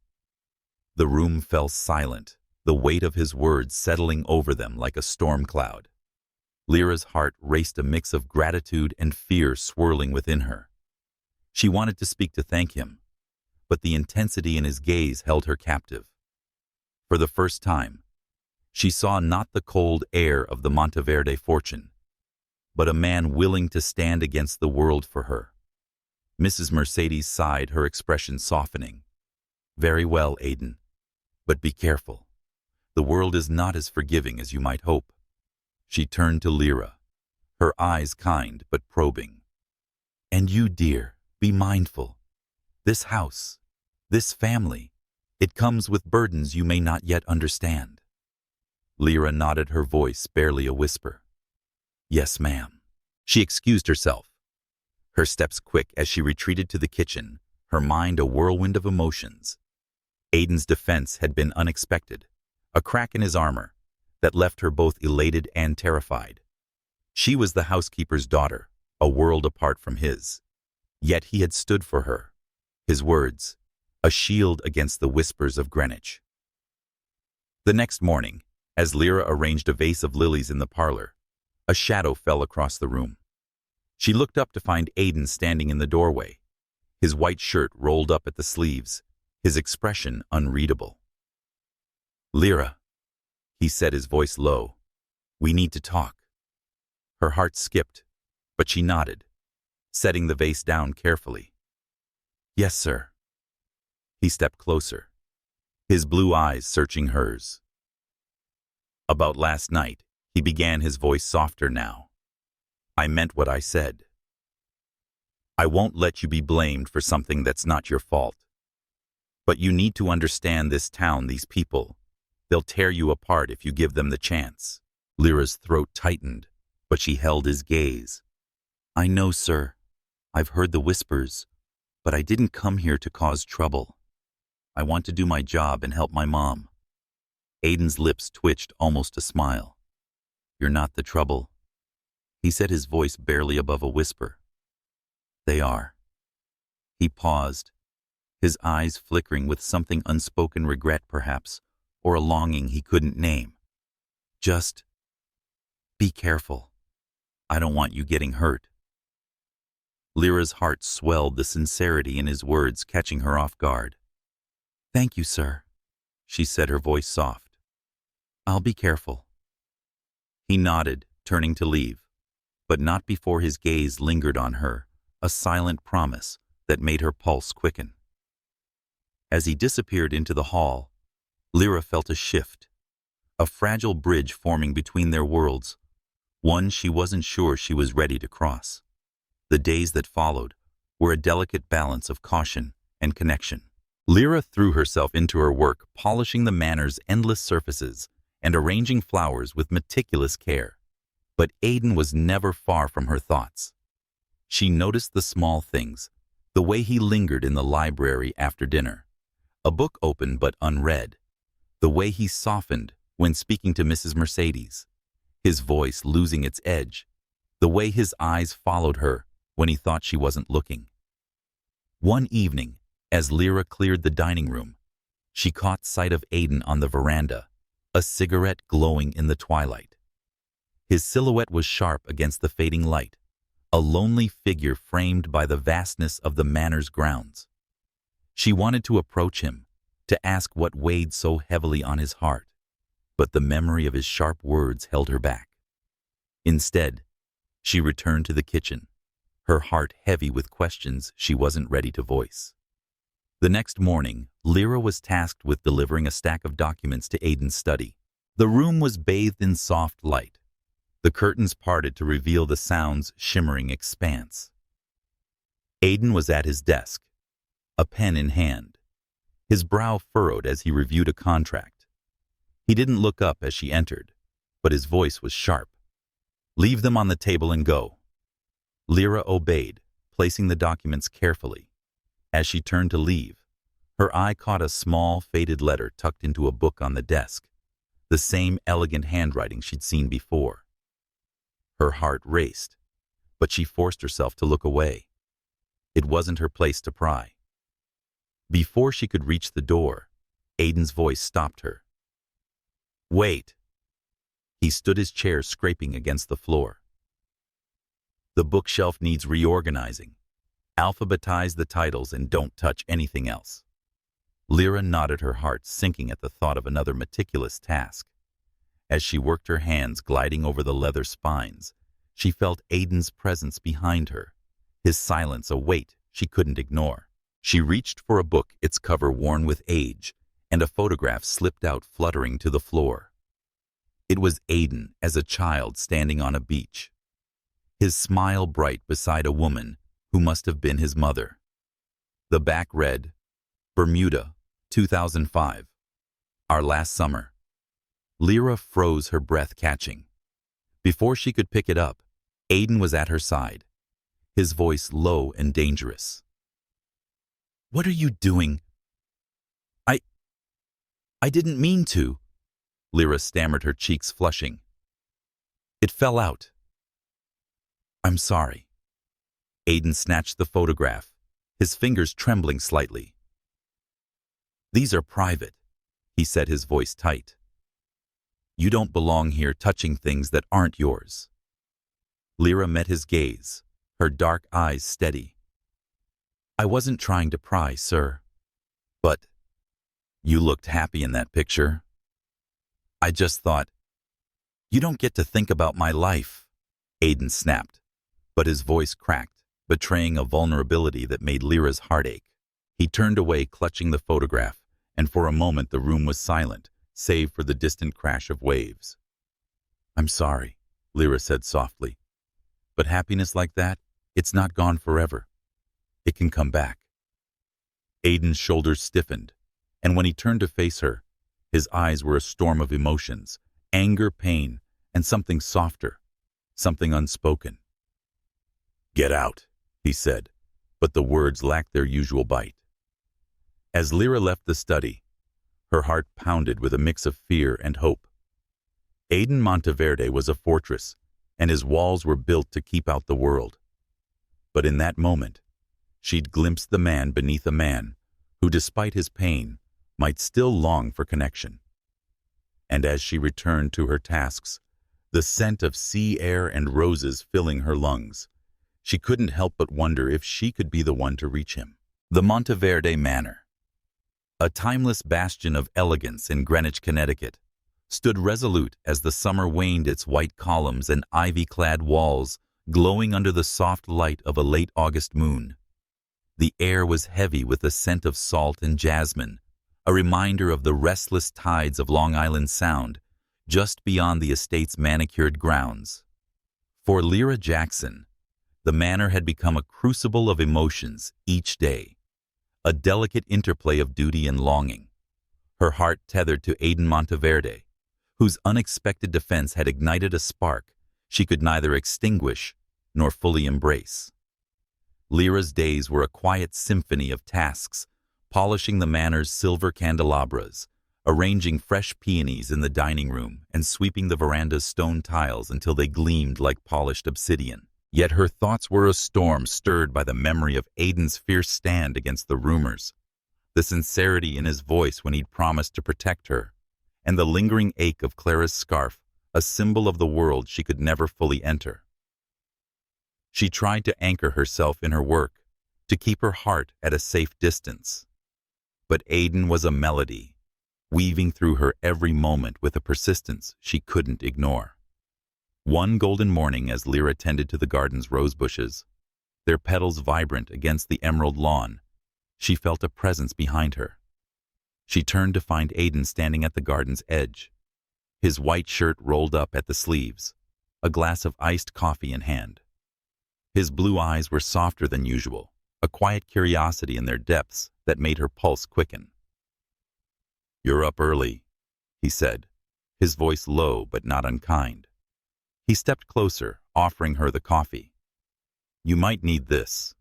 The room fell silent, the weight of his words settling over them like a storm cloud. Lira's heart raced, a mix of gratitude and fear swirling within her. She wanted to speak to thank him, but the intensity in his gaze held her captive. For the first time, she saw not the cold heir of the Monteverde fortune, but a man willing to stand against the world for her. Mrs. Mercedes sighed, her expression softening. "Very well, Aiden, but be careful. The world is not as forgiving as you might hope." She turned to Lira, her eyes kind but probing. "And you, dear, be mindful. This house, this family, it comes with burdens you may not yet understand." Lira nodded, her voice barely a whisper. "Yes, ma'am." She excused herself, her steps quick as she retreated to the kitchen, her mind a whirlwind of emotions. Aiden's defense had been unexpected, a crack in his armor that left her both elated and terrified. She was the housekeeper's daughter, a world apart from his. Yet he had stood for her, his words, a shield against the whispers of Greenwich. The next morning, As Lira arranged a vase of lilies in the parlor, a shadow fell across the room. She looked up to find Aiden standing in the doorway, his white shirt rolled up at the sleeves, his expression unreadable. "Lira," he said, his voice low, "we need to talk." Her heart skipped, but she nodded, setting the vase down carefully. "Yes, sir." He stepped closer, his blue eyes searching hers. "About last night," he began, his voice softer now. "I meant what I said. I won't let you be blamed for something that's not your fault. But you need to understand this town, these people. They'll tear you apart if you give them the chance." Lira's throat tightened, but she held his gaze. "I know, sir. I've heard the whispers, but I didn't come here to cause trouble. I want to do my job and help my mom." Aiden's lips twitched, almost a smile. "You're not the trouble," he said, his voice barely above a whisper. "They are." He paused, his eyes flickering with something unspoken regret, perhaps, or a longing he couldn't name. "Just be careful. I don't want you getting hurt." Lira's heart swelled, the sincerity in his words catching her off guard. "Thank you, sir," she said, her voice soft. "I'll be careful." He nodded, turning to leave, but not before his gaze lingered on her, a silent promise that made her pulse quicken. As he disappeared into the hall, Lira felt a shift, a fragile bridge forming between their worlds, one she wasn't sure she was ready to cross. The days that followed were a delicate balance of caution and connection. Lira threw herself into her work, polishing the manor's endless surfaces and arranging flowers with meticulous care. But Aiden was never far from her thoughts. She noticed the small things, the way he lingered in the library after dinner, a book open but unread, the way he softened when speaking to Mrs. Mercedes, his voice losing its edge, the way his eyes followed her when he thought she wasn't looking. One evening, as Lira cleared the dining room, she caught sight of Aiden on the veranda, a cigarette glowing in the twilight. His silhouette was sharp against the fading light, a lonely figure framed by the vastness of the manor's grounds. She wanted to approach him, to ask what weighed so heavily on his heart, but the memory of his sharp words held her back. Instead, she returned to the kitchen, her heart heavy with questions she wasn't ready to voice. The next morning, Lira was tasked with delivering a stack of documents to Aiden's study. The room was bathed in soft light, the curtains parted to reveal the sound's shimmering expanse. Aiden was at his desk, a pen in hand, his brow furrowed as he reviewed a contract. He didn't look up as she entered, but his voice was sharp. "Leave them on the table and go." Lira obeyed, placing the documents carefully. As she turned to leave, her eye caught a small, faded letter tucked into a book on the desk, the same elegant handwriting she'd seen before. Her heart raced, but she forced herself to look away. It wasn't her place to pry. Before she could reach the door, Aiden's voice stopped her. "Wait." He stood, his chair scraping against the floor. "The bookshelf needs reorganizing. Alphabetize the titles and don't touch anything else." Lira nodded, her heart sinking at the thought of another meticulous task. As she worked, her hands gliding over the leather spines, she felt Aiden's presence behind her, his silence a weight she couldn't ignore. She reached for a book, its cover worn with age, and a photograph slipped out fluttering to the floor. It was Aiden as a child standing on a beach, his smile bright beside a woman who must have been his mother. The back read, "Bermuda, 2005. Our last summer." Lira froze, her breath catching. Before she could pick it up, Aiden was at her side, his voice low and dangerous. "What are you doing?" I didn't mean to," Lira stammered, her cheeks flushing. "It fell out." "I'm sorry." Aiden snatched the photograph, his fingers trembling slightly. "These are private," he said, his voice tight. You don't belong here touching things that aren't yours." Lira met his gaze, her dark eyes steady. "I wasn't trying to pry, sir. But you looked happy in that picture. I just thought, you don't get to think about my life." Aiden snapped, but his voice cracked, betraying a vulnerability that made Lira's heart ache. He turned away, clutching the photograph, and for a moment the room was silent, save for the distant crash of waves. "I'm sorry," Lira said softly. "But happiness like that, it's not gone forever. It can come back." Aiden's shoulders stiffened, and when he turned to face her, his eyes were a storm of emotions, anger, pain, and something softer, something unspoken. "Get out," he said, but the words lacked their usual bite. As Lira left the study, her heart pounded with a mix of fear and hope. Aiden Monteverde was a fortress, and his walls were built to keep out the world. But in that moment, she'd glimpsed the man beneath a man who, despite his pain, might still long for connection. And as she returned to her tasks, the scent of sea air and roses filling her lungs, she couldn't help but wonder if she could be the one to reach him. The Monteverde Manor, a timeless bastion of elegance in Greenwich, Connecticut, stood resolute as the summer waned, its white columns and ivy-clad walls glowing under the soft light of a late August moon. The air was heavy with the scent of salt and jasmine, a reminder of the restless tides of Long Island Sound, just beyond the estate's manicured grounds. For Lira Jackson, the manor had become a crucible of emotions each day, a delicate interplay of duty and longing, her heart tethered to Aiden Monteverde, whose unexpected defense had ignited a spark she could neither extinguish nor fully embrace. Lira's days were a quiet symphony of tasks, polishing the manor's silver candelabras, arranging fresh peonies in the dining room, and sweeping the veranda's stone tiles until they gleamed like polished obsidian. Yet her thoughts were a storm stirred by the memory of Aiden's fierce stand against the rumors, the sincerity in his voice when he'd promised to protect her, and the lingering ache of Clara's scarf, a symbol of the world she could never fully enter. She tried to anchor herself in her work, to keep her heart at a safe distance. But Aiden was a melody, weaving through her every moment with a persistence she couldn't ignore. One golden morning, as Lira tended to the garden's rose bushes, their petals vibrant against the emerald lawn, she felt a presence behind her. She turned to find Aiden standing at the garden's edge, his white shirt rolled up at the sleeves, a glass of iced coffee in hand. His blue eyes were softer than usual, a quiet curiosity in their depths that made her pulse quicken. "You're up early," he said, his voice low but not unkind. He stepped closer, offering her the coffee. "You might need this.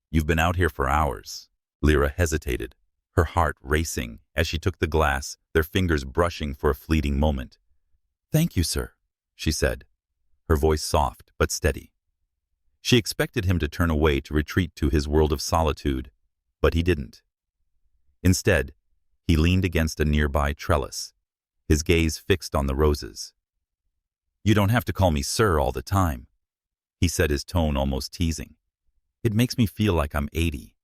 You've been out here for hours." Lira hesitated, her heart racing as she took the glass, their fingers brushing for a fleeting moment. "Thank you, sir," she said, her voice soft but steady. She expected him to turn away, to retreat to his world of solitude, but he didn't. Instead, he leaned against a nearby trellis, his gaze fixed on the roses. "You don't have to call me sir all the time," he said, his tone almost teasing. "It makes me feel like I'm 80.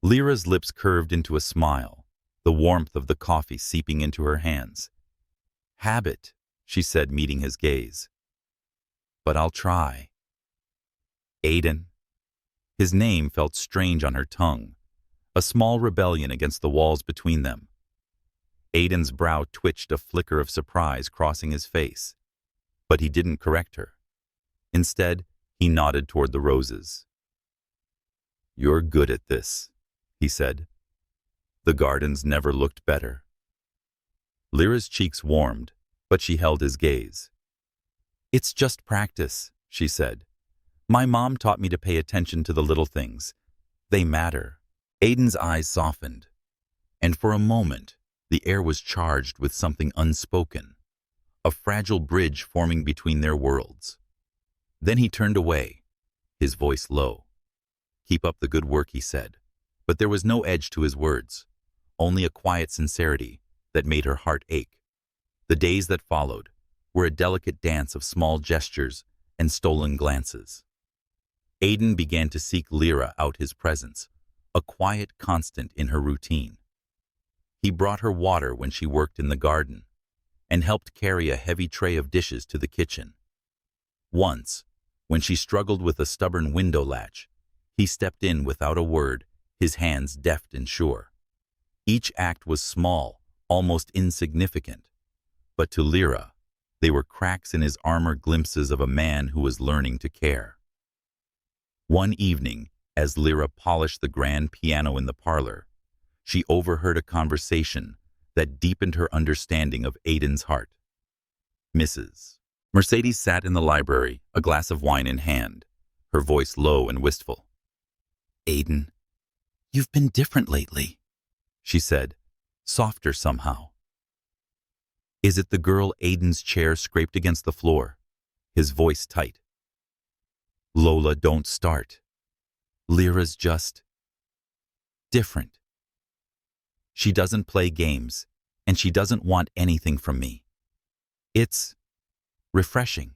Lira's lips curved into a smile, the warmth of the coffee seeping into her hands. "Habit," she said, meeting his gaze. "But I'll try." Aiden. His name felt strange on her tongue, a small rebellion against the walls between them. Aiden's brow twitched, a flicker of surprise crossing his face. But he didn't correct her. Instead, he nodded toward the roses. "You're good at this," he said. "The gardens never looked better." Lira's cheeks warmed, but she held his gaze. "It's just practice," she said. "My mom taught me to pay attention to the little things. They matter." Aiden's eyes softened, and for a moment, the air was charged with something unspoken, a fragile bridge forming between their worlds. Then he turned away, his voice low. "Keep up the good work," he said, but there was no edge to his words, only a quiet sincerity that made her heart ache. The days that followed were a delicate dance of small gestures and stolen glances. Aiden began to seek Lira out his presence, a quiet constant in her routine. He brought her water when she worked in the garden and helped carry a heavy tray of dishes to the kitchen. Once, when she struggled with a stubborn window latch, he stepped in without a word, his hands deft and sure. Each act was small, almost insignificant, but to Lira, they were cracks in his armor, glimpses of a man who was learning to care. One evening, as Lira polished the grand piano in the parlor, she overheard a conversation that deepened her understanding of Aiden's heart. Mrs. Mercedes sat in the library, a glass of wine in hand, her voice low and wistful. "Aiden, you've been different lately," she said, softer somehow. "Is it the girl?" Aiden's chair scraped against the floor, his voice tight. "Lola, don't start. Lyra's just different. She doesn't play games, and she doesn't want anything from me. It's refreshing."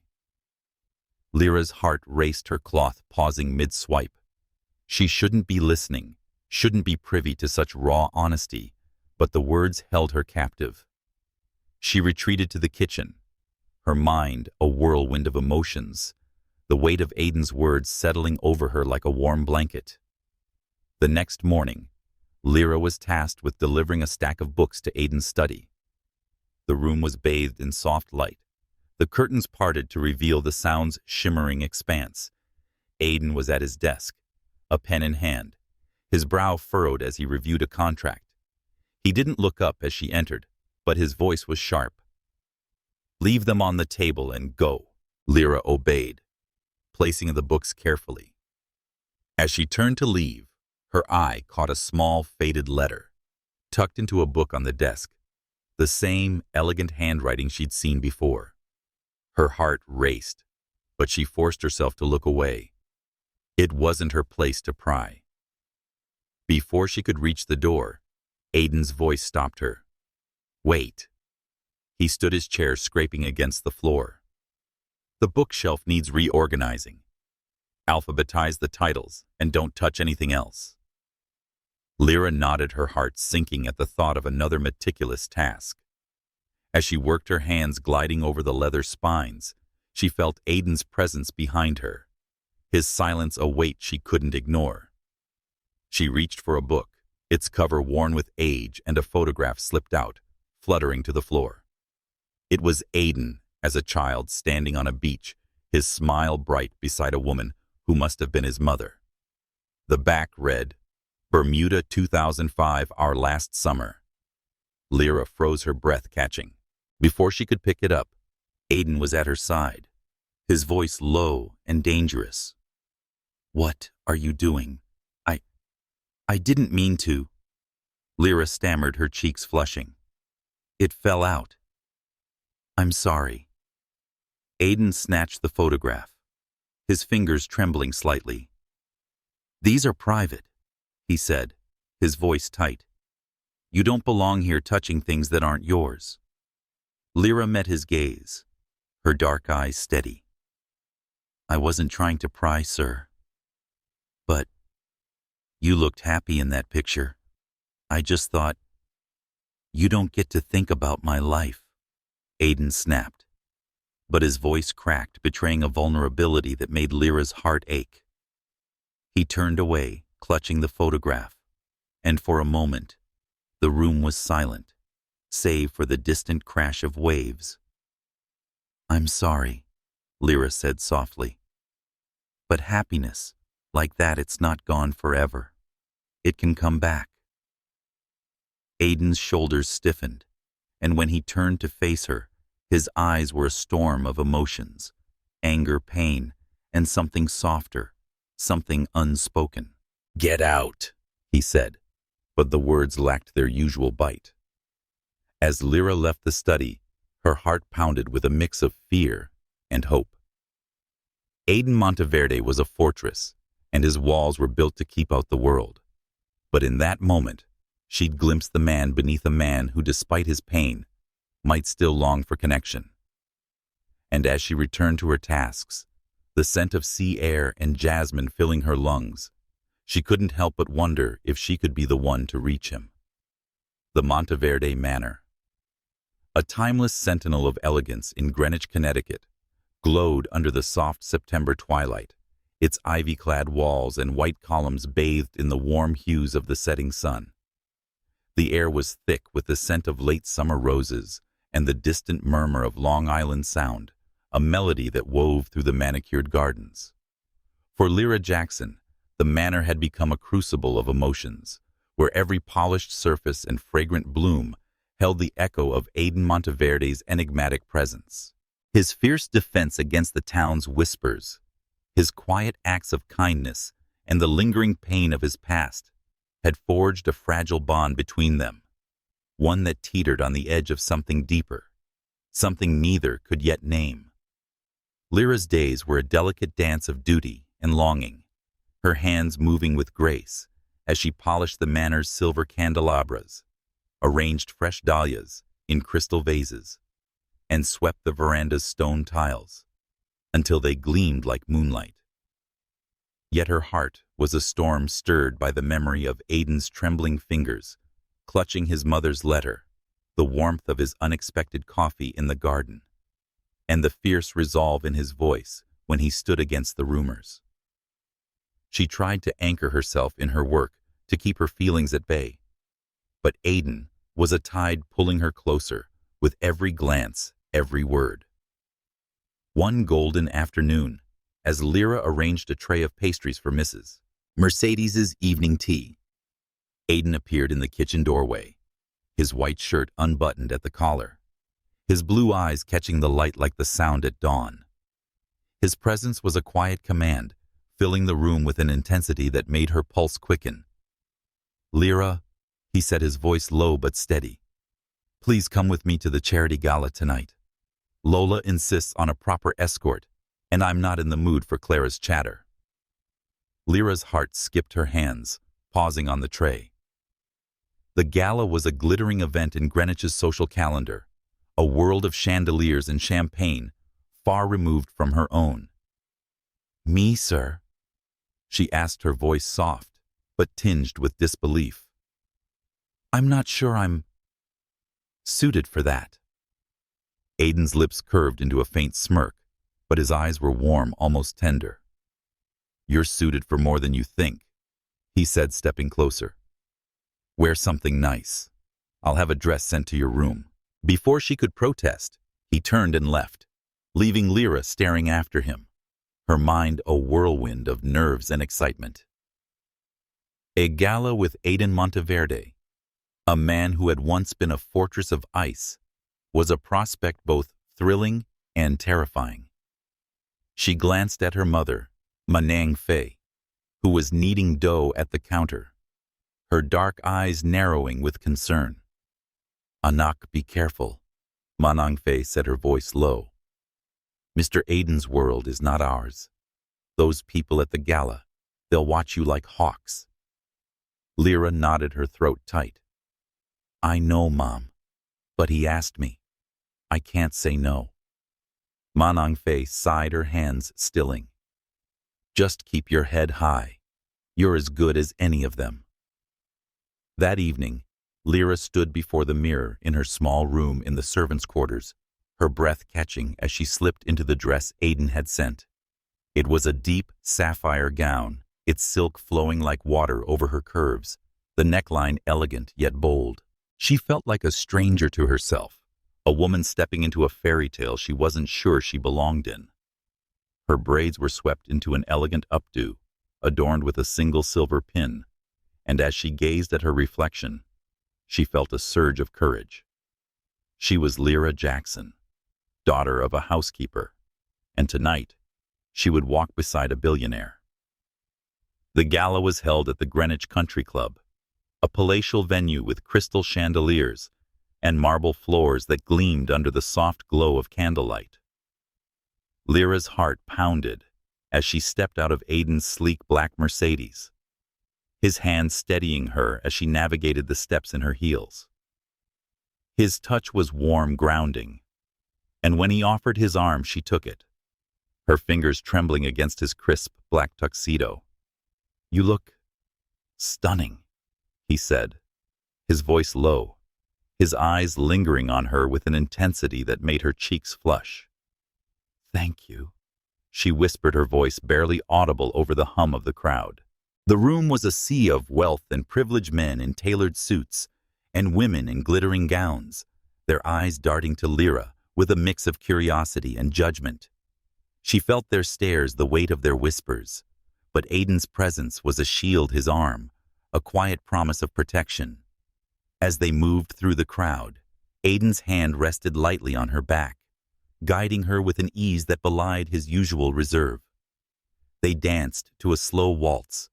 Lyra's heart raced, her cloth pausing mid-swipe. She shouldn't be listening, shouldn't be privy to such raw honesty, but the words held her captive. She retreated to the kitchen, her mind a whirlwind of emotions, the weight of Aiden's words settling over her like a warm blanket. The next morning, Lira was tasked with delivering a stack of books to Aiden's study. The room was bathed in soft light, the curtains parted to reveal the sound's shimmering expanse. Aiden was at his desk, a pen in hand, his brow furrowed as he reviewed a contract. He didn't look up as she entered, but his voice was sharp. "Leave them on the table and go." Lira obeyed, placing the books carefully. As she turned to leave, her eye caught a small, faded letter, tucked into a book on the desk, the same elegant handwriting she'd seen before. Her heart raced, but she forced herself to look away. It wasn't her place to pry. Before she could reach the door, Aiden's voice stopped her. "Wait." He stood his chair scraping against the floor. "The bookshelf needs reorganizing. Alphabetize the titles and don't touch anything else." Lira nodded, her heart sinking at the thought of another meticulous task. As she worked, her hands gliding over the leather spines, she felt Aiden's presence behind her, his silence a weight she couldn't ignore. She reached for a book, its cover worn with age, and a photograph slipped out, fluttering to the floor. It was Aiden, as a child, standing on a beach, his smile bright beside a woman who must have been his mother. The back read, "Bermuda 2005, our last summer." Lira froze, her breath catching. Before she could pick it up, Aiden was at her side, his voice low and dangerous. "What are you doing? I didn't mean to." Lira stammered, her cheeks flushing. "It fell out. I'm sorry." Aiden snatched the photograph, his fingers trembling slightly. "These are private," he said, his voice tight. "You don't belong here touching things that aren't yours." Lira met his gaze, her dark eyes steady. "I wasn't trying to pry, sir. But you looked happy in that picture. I just thought, you don't get to think about my life." Aiden snapped, but his voice cracked, betraying a vulnerability that made Lyra's heart ache. He turned away, clutching the photograph, and for a moment, the room was silent, save for the distant crash of waves. "I'm sorry," Lira said softly. "But happiness, like that, it's not gone forever. It can come back." Aiden's shoulders stiffened, and when he turned to face her, his eyes were a storm of emotions, anger, pain, and something softer, something unspoken. "Get out," he said, but the words lacked their usual bite. As Lira left the study, her heart pounded with a mix of fear and hope. Aiden Monteverde was a fortress, and his walls were built to keep out the world. But in that moment, she'd glimpsed the man beneath a man who, despite his pain, might still long for connection. And as she returned to her tasks, the scent of sea air and jasmine filling her lungs, she couldn't help but wonder if she could be the one to reach him. The Monteverde Manor, a timeless sentinel of elegance in Greenwich, Connecticut, glowed under the soft September twilight, its ivy-clad walls and white columns bathed in the warm hues of the setting sun. The air was thick with the scent of late summer roses and the distant murmur of Long Island Sound, a melody that wove through the manicured gardens. For Lira Jackson, the manor had become a crucible of emotions, where every polished surface and fragrant bloom held the echo of Aiden Monteverde's enigmatic presence. His fierce defense against the town's whispers, his quiet acts of kindness, and the lingering pain of his past had forged a fragile bond between them, one that teetered on the edge of something deeper, something neither could yet name. Lyra's days were a delicate dance of duty and longing, her hands moving with grace as she polished the manor's silver candelabras, arranged fresh dahlias in crystal vases, and swept the veranda's stone tiles until they gleamed like moonlight. Yet her heart was a storm stirred by the memory of Aiden's trembling fingers, clutching his mother's letter, the warmth of his unexpected coffee in the garden, and the fierce resolve in his voice when he stood against the rumors. She tried to anchor herself in her work to keep her feelings at bay, but Aiden was a tide pulling her closer with every glance, every word. One golden afternoon, as Lira arranged a tray of pastries for Mrs. Mercedes's evening tea, Aiden appeared in the kitchen doorway, his white shirt unbuttoned at the collar, his blue eyes catching the light like the sound at dawn. His presence was a quiet command, filling the room with an intensity that made her pulse quicken. "Lira," he said, his voice low but steady, "please come with me to the charity gala tonight. Lola insists on a proper escort, and I'm not in the mood for Clara's chatter." Lyra's heart skipped her hands, pausing on the tray. The gala was a glittering event in Greenwich's social calendar, a world of chandeliers and champagne, far removed from her own. "Me, sir?" she asked, her voice soft, but tinged with disbelief. "I'm not sure I'm suited for that." Aiden's lips curved into a faint smirk, but his eyes were warm, almost tender. "You're suited for more than you think," he said, stepping closer. "Wear something nice. I'll have a dress sent to your room." Before she could protest, he turned and left, leaving Lira staring after him, her mind a whirlwind of nerves and excitement. A gala with Aiden Monteverde, a man who had once been a fortress of ice, was a prospect both thrilling and terrifying. She glanced at her mother, Manang Fei, who was kneading dough at the counter, her dark eyes narrowing with concern. "Anak, be careful," Manang Fei said, her voice low. "Mr. Aiden's world is not ours. Those people at the gala, they'll watch you like hawks." Lira nodded, her throat tight. "I know, Mom, but he asked me. I can't say no." Manang Fei sighed, her hands stilling. "Just keep your head high. You're as good as any of them." That evening, Lira stood before the mirror in her small room in the servants' quarters, her breath catching as she slipped into the dress Aiden had sent. It was a deep sapphire gown, its silk flowing like water over her curves, the neckline elegant yet bold. She felt like a stranger to herself, a woman stepping into a fairy tale she wasn't sure she belonged in. Her braids were swept into an elegant updo, adorned with a single silver pin, and as she gazed at her reflection, she felt a surge of courage. She was Lira Jackson, daughter of a housekeeper, and tonight she would walk beside a billionaire. The gala was held at the Greenwich Country Club, a palatial venue with crystal chandeliers and marble floors that gleamed under the soft glow of candlelight. Lyra's heart pounded as she stepped out of Aiden's sleek black Mercedes, his hand steadying her as she navigated the steps in her heels. His touch was warm, grounding, and when he offered his arm, she took it, her fingers trembling against his crisp black tuxedo. "You look stunning," he said, his voice low, his eyes lingering on her with an intensity that made her cheeks flush. "Thank you," she whispered, her voice barely audible over the hum of the crowd. The room was a sea of wealth and privileged men in tailored suits and women in glittering gowns, their eyes darting to Lira with a mix of curiosity and judgment. She felt their stares, the weight of their whispers, but Aiden's presence was a shield, his arm, a quiet promise of protection. As they moved through the crowd, Aiden's hand rested lightly on her back, guiding her with an ease that belied his usual reserve. They danced to a slow waltz,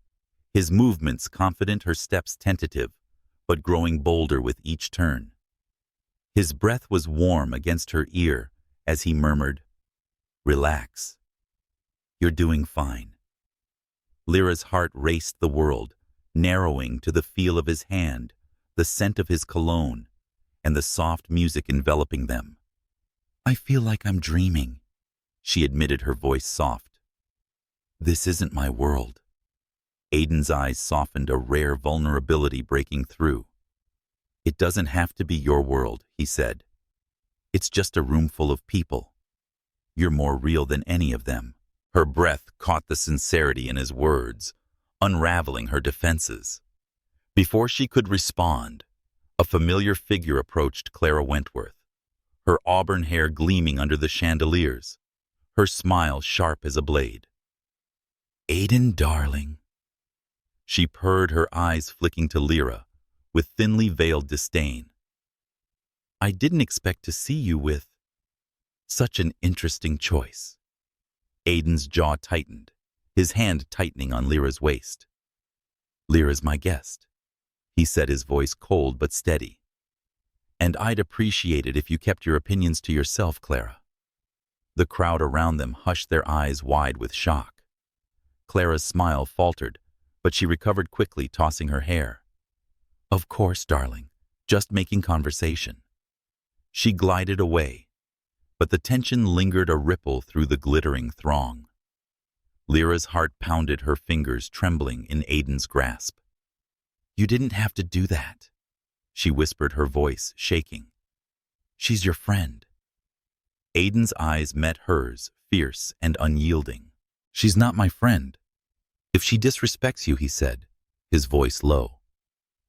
his movements confident, her steps tentative, but growing bolder with each turn. His breath was warm against her ear as he murmured, "Relax. You're doing fine." Lyra's heart raced the world, narrowing to the feel of his hand, the scent of his cologne, and the soft music enveloping them. "I feel like I'm dreaming," she admitted, her voice soft. "This isn't my world." Aiden's eyes softened, a rare vulnerability breaking through. "It doesn't have to be your world," he said. "It's just a room full of people. You're more real than any of them." Her breath caught the sincerity in his words, unraveling her defenses. Before she could respond, a familiar figure approached Clara Wentworth, her auburn hair gleaming under the chandeliers, her smile sharp as a blade. "Aiden, darling." She purred, her eyes flicking to Lira with thinly veiled disdain. "I didn't expect to see you with such an interesting choice." Aiden's jaw tightened, his hand tightening on Lyra's waist. "Lyra's my guest," he said, his voice cold but steady. "And I'd appreciate it if you kept your opinions to yourself, Clara." The crowd around them hushed, their eyes wide with shock. Clara's smile faltered, but she recovered quickly, tossing her hair. "Of course, darling, just making conversation." She glided away, but the tension lingered, a ripple through the glittering throng. Lyra's heart pounded, her fingers trembling in Aiden's grasp. "You didn't have to do that," she whispered, her voice shaking. "She's your friend." Aiden's eyes met hers, fierce and unyielding. "She's not my friend. If she disrespects you," he said, his voice low,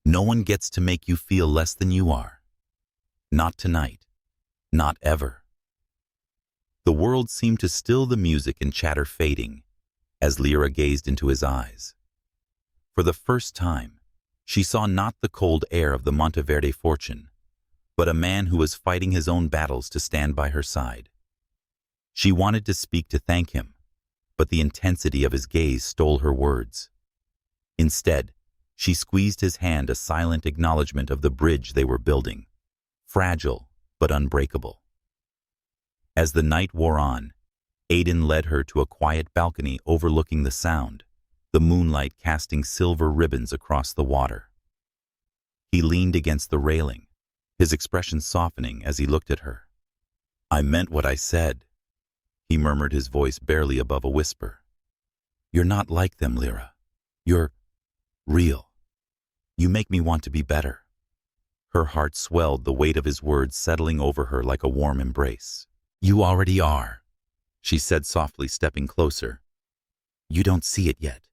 "no one gets to make you feel less than you are. Not tonight. Not ever." The world seemed to still, the music and chatter fading, as Lira gazed into his eyes. For the first time, she saw not the cold air of the Monteverde fortune, but a man who was fighting his own battles to stand by her side. She wanted to speak, to thank him, but the intensity of his gaze stole her words. Instead, she squeezed his hand, a silent acknowledgement of the bridge they were building, fragile but unbreakable. As the night wore on, Aiden led her to a quiet balcony overlooking the Sound, the moonlight casting silver ribbons across the water. He leaned against the railing, his expression softening as he looked at her. "I meant what I said," he murmured, his voice barely above a whisper. "You're not like them, Lira. You're real. You make me want to be better." Her heart swelled, the weight of his words settling over her like a warm embrace. "You already are," she said softly, stepping closer. "You don't see it yet."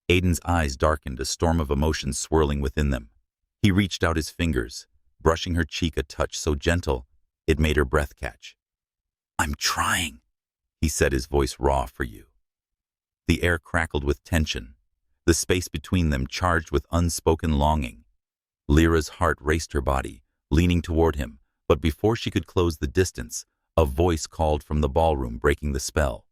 Aiden's eyes darkened, a storm of emotion swirling within them. He reached out his fingers, brushing her cheek, a touch so gentle it made her breath catch. "I'm trying," he said, his voice raw. "For you." The air crackled with tension, the space between them charged with unspoken longing. Lyra's heart raced her body, leaning toward him, but before she could close the distance, a voice called from the ballroom, breaking the spell.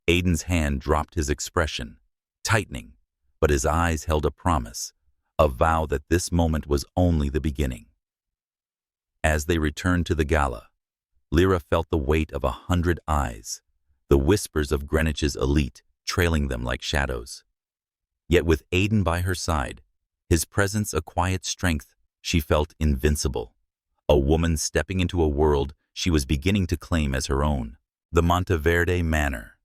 Aiden's hand dropped, his expression tightening, but his eyes held a promise, a vow that this moment was only the beginning. As they returned to the gala, Lira felt the weight of 100 eyes, the whispers of Greenwich's elite trailing them like shadows. Yet with Aiden by her side, his presence a quiet strength, she felt invincible, a woman stepping into a world she was beginning to claim as her own, the Monteverde Manor.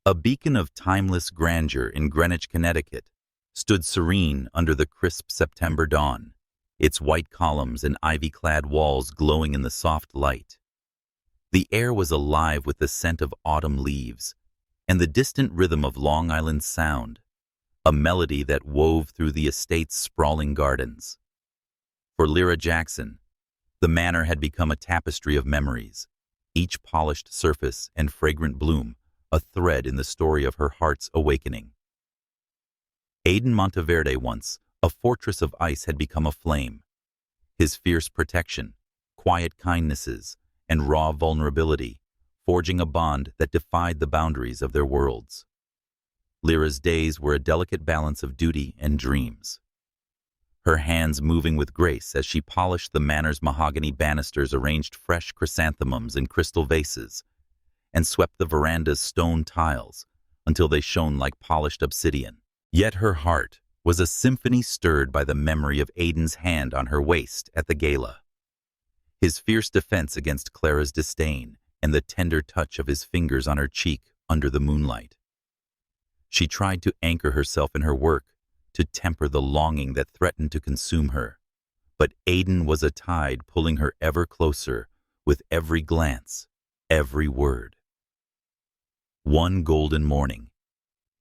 A beacon of timeless grandeur in Greenwich, Connecticut, stood serene under the crisp September dawn, its white columns and ivy-clad walls glowing in the soft light. The air was alive with the scent of autumn leaves and the distant rhythm of Long Island Sound, a melody that wove through the estate's sprawling gardens. For Lira Jackson, the manor had become a tapestry of memories, each polished surface and fragrant bloom a thread in the story of her heart's awakening. Aiden Monteverde once, a fortress of ice, had become a flame. His fierce protection, quiet kindnesses, and raw vulnerability, forging a bond that defied the boundaries of their worlds. Lira's days were a delicate balance of duty and dreams, her hands moving with grace as she polished the manor's mahogany banisters, arranged fresh chrysanthemums in crystal vases, and swept the veranda's stone tiles until they shone like polished obsidian. Yet her heart was a symphony stirred by the memory of Aiden's hand on her waist at the gala, his fierce defense against Clara's disdain, and the tender touch of his fingers on her cheek under the moonlight. She tried to anchor herself in her work, to temper the longing that threatened to consume her, but Aiden was a tide pulling her ever closer with every glance, every word. One golden morning,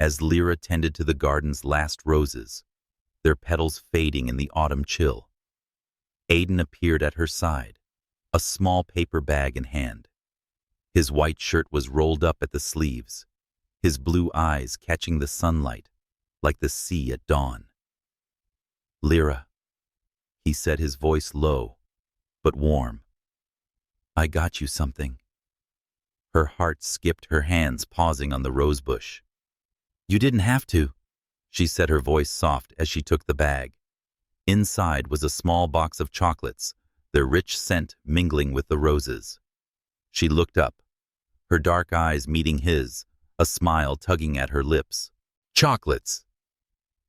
as Lira tended to the garden's last roses, their petals fading in the autumn chill, Aiden appeared at her side, a small paper bag in hand. His white shirt was rolled up at the sleeves, his blue eyes catching the sunlight like the sea at dawn. "Lira," he said, his voice low but warm. "I got you something." Her heart skipped, her hands pausing on the rosebush. "You didn't have to," she said, her voice soft as she took the bag. Inside was a small box of chocolates, their rich scent mingling with the roses. She looked up, her dark eyes meeting his, a smile tugging at her lips. "Chocolates!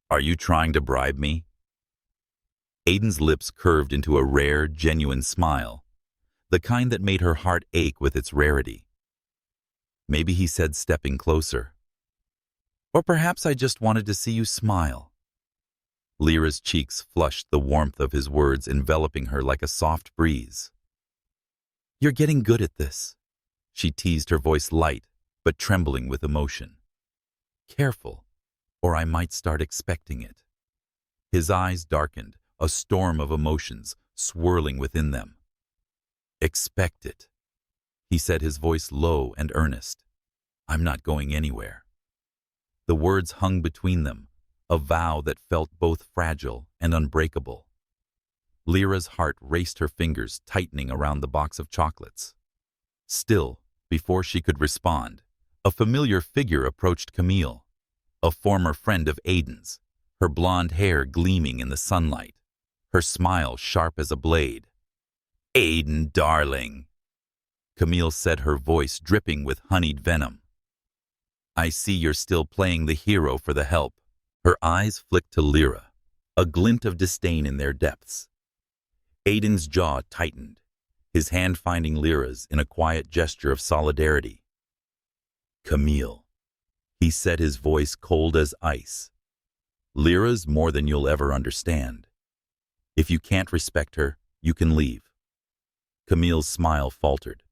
Are you trying to bribe me?" Aiden's lips curved into a rare, genuine smile, the kind that made her heart ache with its rarity. Maybe he said, stepping closer. "Or perhaps I just wanted to see you smile." Lira's cheeks flushed, the warmth of his words enveloping her like a soft breeze. "You're getting good at this," she teased, her voice light but trembling with emotion. "Careful, or I might start expecting it." His eyes darkened, a storm of emotions swirling within them. "Expect it," he said, his voice low and earnest. "I'm not going anywhere." The words hung between them, a vow that felt both fragile and unbreakable. Lira's heart raced, her fingers tightening around the box of chocolates. Still, before she could respond, a familiar figure approached Camille, a former friend of Aiden's, her blonde hair gleaming in the sunlight, her smile sharp as a blade. "Aiden, darling," Camille said, her voice dripping with honeyed venom. "I see you're still playing the hero for the help." Her eyes flicked to Lira, a glint of disdain in their depths. Aiden's jaw tightened, his hand finding Lira's in a quiet gesture of solidarity. "Camille," he said, his voice cold as ice. "Lira's more than you'll ever understand. If you can't respect her, you can leave." Camille's smile faltered,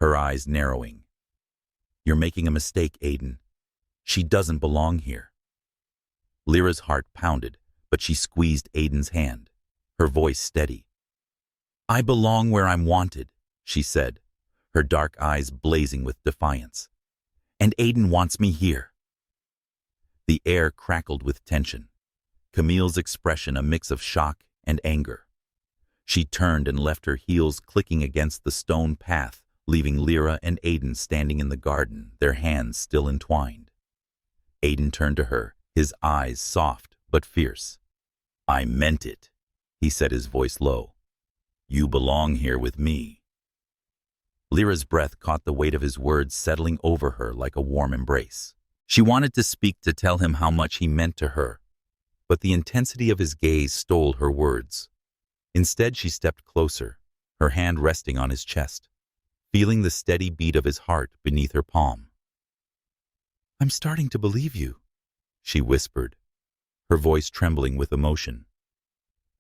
her eyes narrowing. "You're making a mistake, Aiden. She doesn't belong here." Lira's heart pounded, but she squeezed Aiden's hand, her voice steady. "I belong where I'm wanted," she said, her dark eyes blazing with defiance. "And Aiden wants me here." The air crackled with tension, Camille's expression a mix of shock and anger. She turned and left, her heels clicking against the stone path, leaving Lira and Aiden standing in the garden, their hands still entwined. Aiden turned to her, his eyes soft but fierce. "I meant it," he said, his voice low. "You belong here with me." Lira's breath caught the weight of his words settling over her like a warm embrace. She wanted to speak, to tell him how much he meant to her, but the intensity of his gaze stole her words. Instead, she stepped closer, her hand resting on his chest, feeling the steady beat of his heart beneath her palm. "I'm starting to believe you," she whispered, her voice trembling with emotion.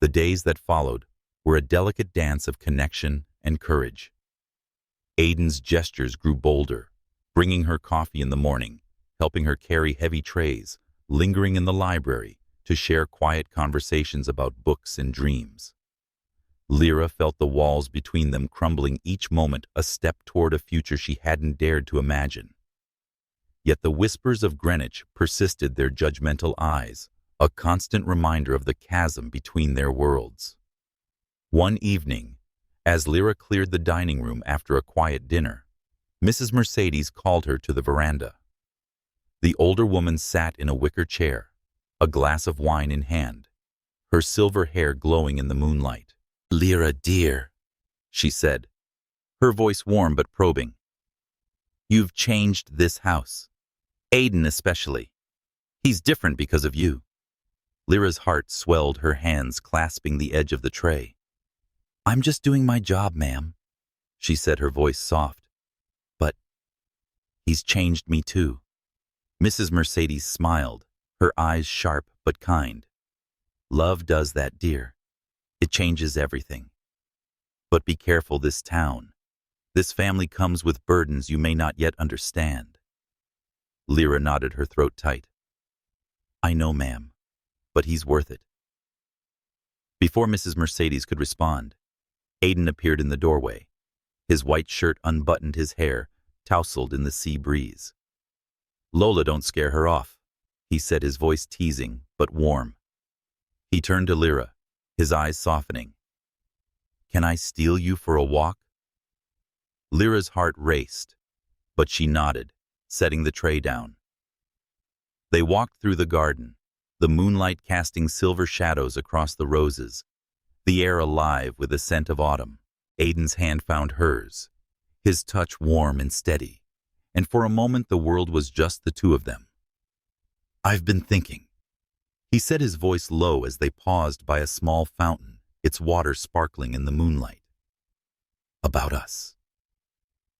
The days that followed were a delicate dance of connection and courage. Aiden's gestures grew bolder, bringing her coffee in the morning, helping her carry heavy trays, lingering in the library to share quiet conversations about books and dreams. Lira felt the walls between them crumbling each moment a step toward a future she hadn't dared to imagine. Yet the whispers of Greenwich persisted, their judgmental eyes, a constant reminder of the chasm between their worlds. One evening, as Lira cleared the dining room after a quiet dinner, Mrs. Mercedes called her to the veranda. The older woman sat in a wicker chair, a glass of wine in hand, her silver hair glowing in the moonlight. "Lira, dear," she said, her voice warm but probing. "You've changed this house. Aiden especially. He's different because of you." Lira's heart swelled, her hands clasping the edge of the tray. "I'm just doing my job, ma'am," she said, her voice soft. "But he's changed me too." Mrs. Mercedes smiled, her eyes sharp but kind. "Love does that, dear. It changes everything. But be careful, this town. This family comes with burdens you may not yet understand." Lira nodded, her throat tight. "I know, ma'am, but he's worth it." Before Mrs. Mercedes could respond, Aiden appeared in the doorway, his white shirt unbuttoned, his hair tousled in the sea breeze. "Lola, don't scare her off," he said, his voice teasing but warm. He turned to Lira, his eyes softening. "Can I steal you for a walk?" Lira's heart raced, but she nodded, setting the tray down. They walked through the garden, the moonlight casting silver shadows across the roses, the air alive with the scent of autumn. Aiden's hand found hers, his touch warm and steady, and for a moment the world was just the two of them. "I've been thinking," he said, his voice low as they paused by a small fountain, its water sparkling in the moonlight. "About us.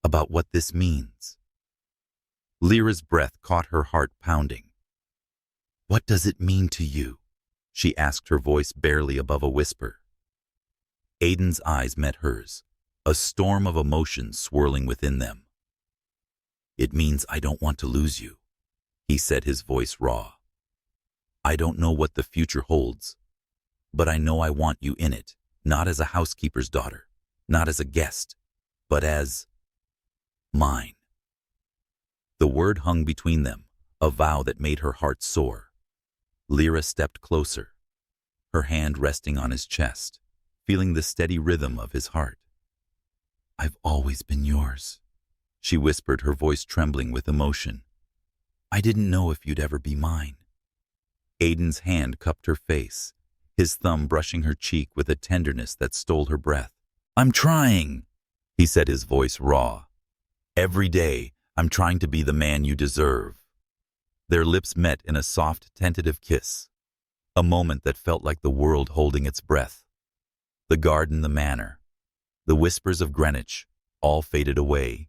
About what this means." Lira's breath caught her heart pounding. "What does it mean to you?" she asked, her voice barely above a whisper. Aiden's eyes met hers, a storm of emotion swirling within them. "It means I don't want to lose you," he said, his voice raw. "I don't know what the future holds, but I know I want you in it, not as a housekeeper's daughter, not as a guest, but as mine." The word hung between them, a vow that made her heart soar. Lira stepped closer, her hand resting on his chest, feeling the steady rhythm of his heart. "I've always been yours," she whispered, her voice trembling with emotion. "I didn't know if you'd ever be mine." Aiden's hand cupped her face, his thumb brushing her cheek with a tenderness that stole her breath. "I'm trying," he said, his voice raw. "Every day, I'm trying to be the man you deserve." Their lips met in a soft, tentative kiss, a moment that felt like the world holding its breath. The garden, the manor, the whispers of Greenwich, all faded away,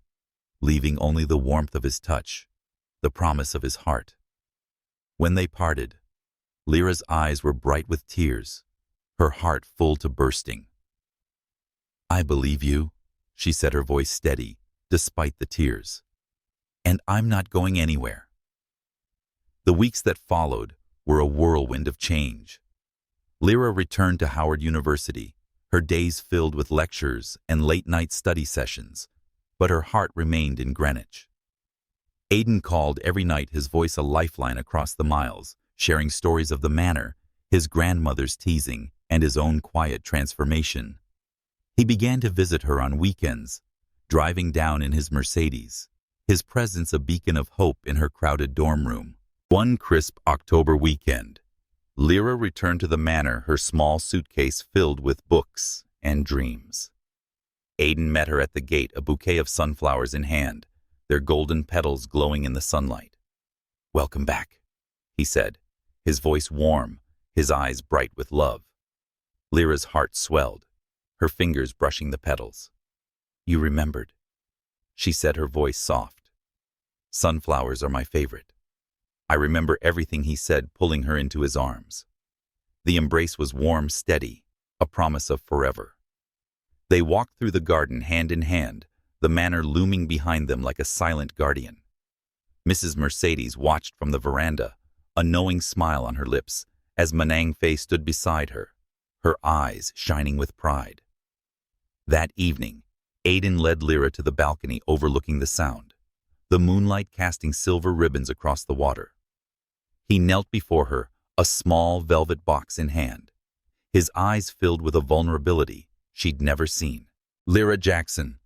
leaving only the warmth of his touch, the promise of his heart. When they parted, Lira's eyes were bright with tears, her heart full to bursting. "I believe you," she said, her voice steady, despite the tears. "And I'm not going anywhere." The weeks that followed were a whirlwind of change. Lira returned to Howard University, her days filled with lectures and late-night study sessions, but her heart remained in Greenwich. Aiden called every night, his voice a lifeline across the miles, sharing stories of the manor, his grandmother's teasing, and his own quiet transformation. He began to visit her on weekends, driving down in his Mercedes, his presence a beacon of hope in her crowded dorm room. One crisp October weekend, Lira returned to the manor, her small suitcase filled with books and dreams. Aiden met her at the gate, a bouquet of sunflowers in hand, their golden petals glowing in the sunlight. "Welcome back," he said, his voice warm, his eyes bright with love. Lyra's heart swelled, her fingers brushing the petals. "You remembered," she said, her voice soft. "Sunflowers are my favorite." I remember everything he said, pulling her into his arms. The embrace was warm, steady, a promise of forever. They walked through the garden hand in hand, the manor looming behind them like a silent guardian. Mrs. Mercedes watched from the veranda, a knowing smile on her lips, as Monteverde stood beside her, her eyes shining with pride. That evening, Aiden led Lira to the balcony overlooking the Sound, the moonlight casting silver ribbons across the water. He knelt before her, a small velvet box in hand, his eyes filled with a vulnerability she'd never seen. "Lira Jackson,"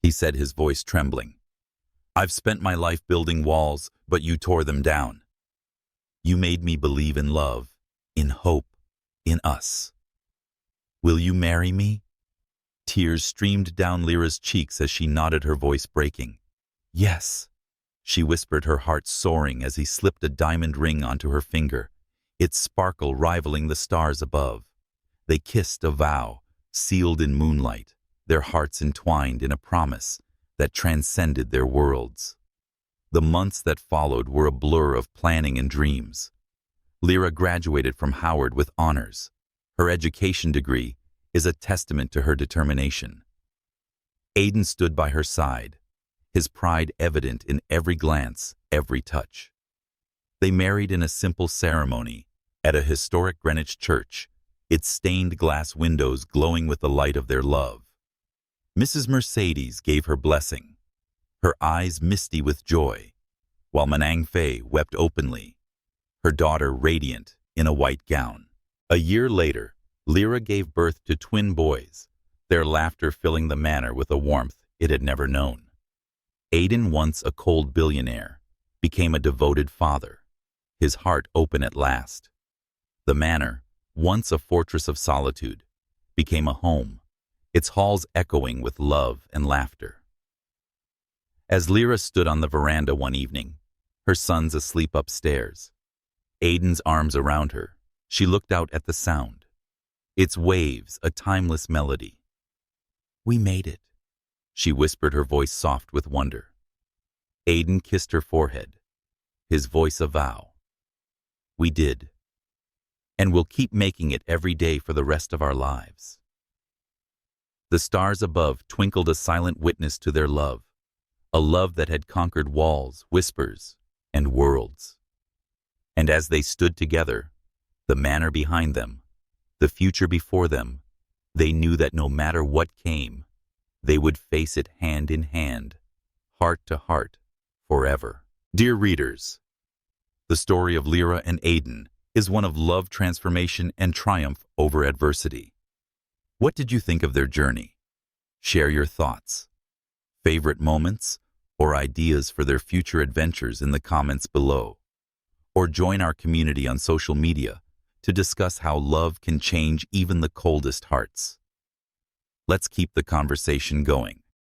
he said, his voice trembling. "I've spent my life building walls, but you tore them down. You made me believe in love, in hope, in us. Will you marry me?" Tears streamed down Lyra's cheeks as she nodded, her voice breaking. "Yes," she whispered, her heart soaring as he slipped a diamond ring onto her finger, its sparkle rivaling the stars above. They kissed, a vow, sealed in moonlight, their hearts entwined in a promise that transcended their worlds. The months that followed were a blur of planning and dreams. Lira graduated from Howard with honors. Her education degree is a testament to her determination. Aiden stood by her side, his pride evident in every glance, every touch. They married in a simple ceremony at a historic Greenwich church, its stained glass windows glowing with the light of their love. Mrs. Mercedes gave her blessing, her eyes misty with joy, while Monteverde wept openly, her daughter radiant in a white gown. A year later, Lira gave birth to twin boys, their laughter filling the manor with a warmth it had never known. Aiden, once a cold billionaire, became a devoted father, his heart open at last. The manor, once a fortress of solitude, became a home, its halls echoing with love and laughter. As Lira stood on the veranda one evening, her sons asleep upstairs, Aiden's arms around her, she looked out at the Sound, its waves a timeless melody. "We made it," she whispered, her voice soft with wonder. Aiden kissed her forehead, his voice a vow. "We did. And we'll keep making it every day for the rest of our lives." The stars above twinkled, a silent witness to their love, a love that had conquered walls, whispers, and worlds. And as they stood together, the manor behind them, the future before them, they knew that no matter what came, they would face it hand in hand, heart to heart, forever. Dear readers, the story of Lira and Aiden is one of love, transformation, and triumph over adversity. What did you think of their journey? Share your thoughts, favorite moments, or ideas for their future adventures in the comments below. Or join our community on social media to discuss how love can change even the coldest hearts. Let's keep the conversation going.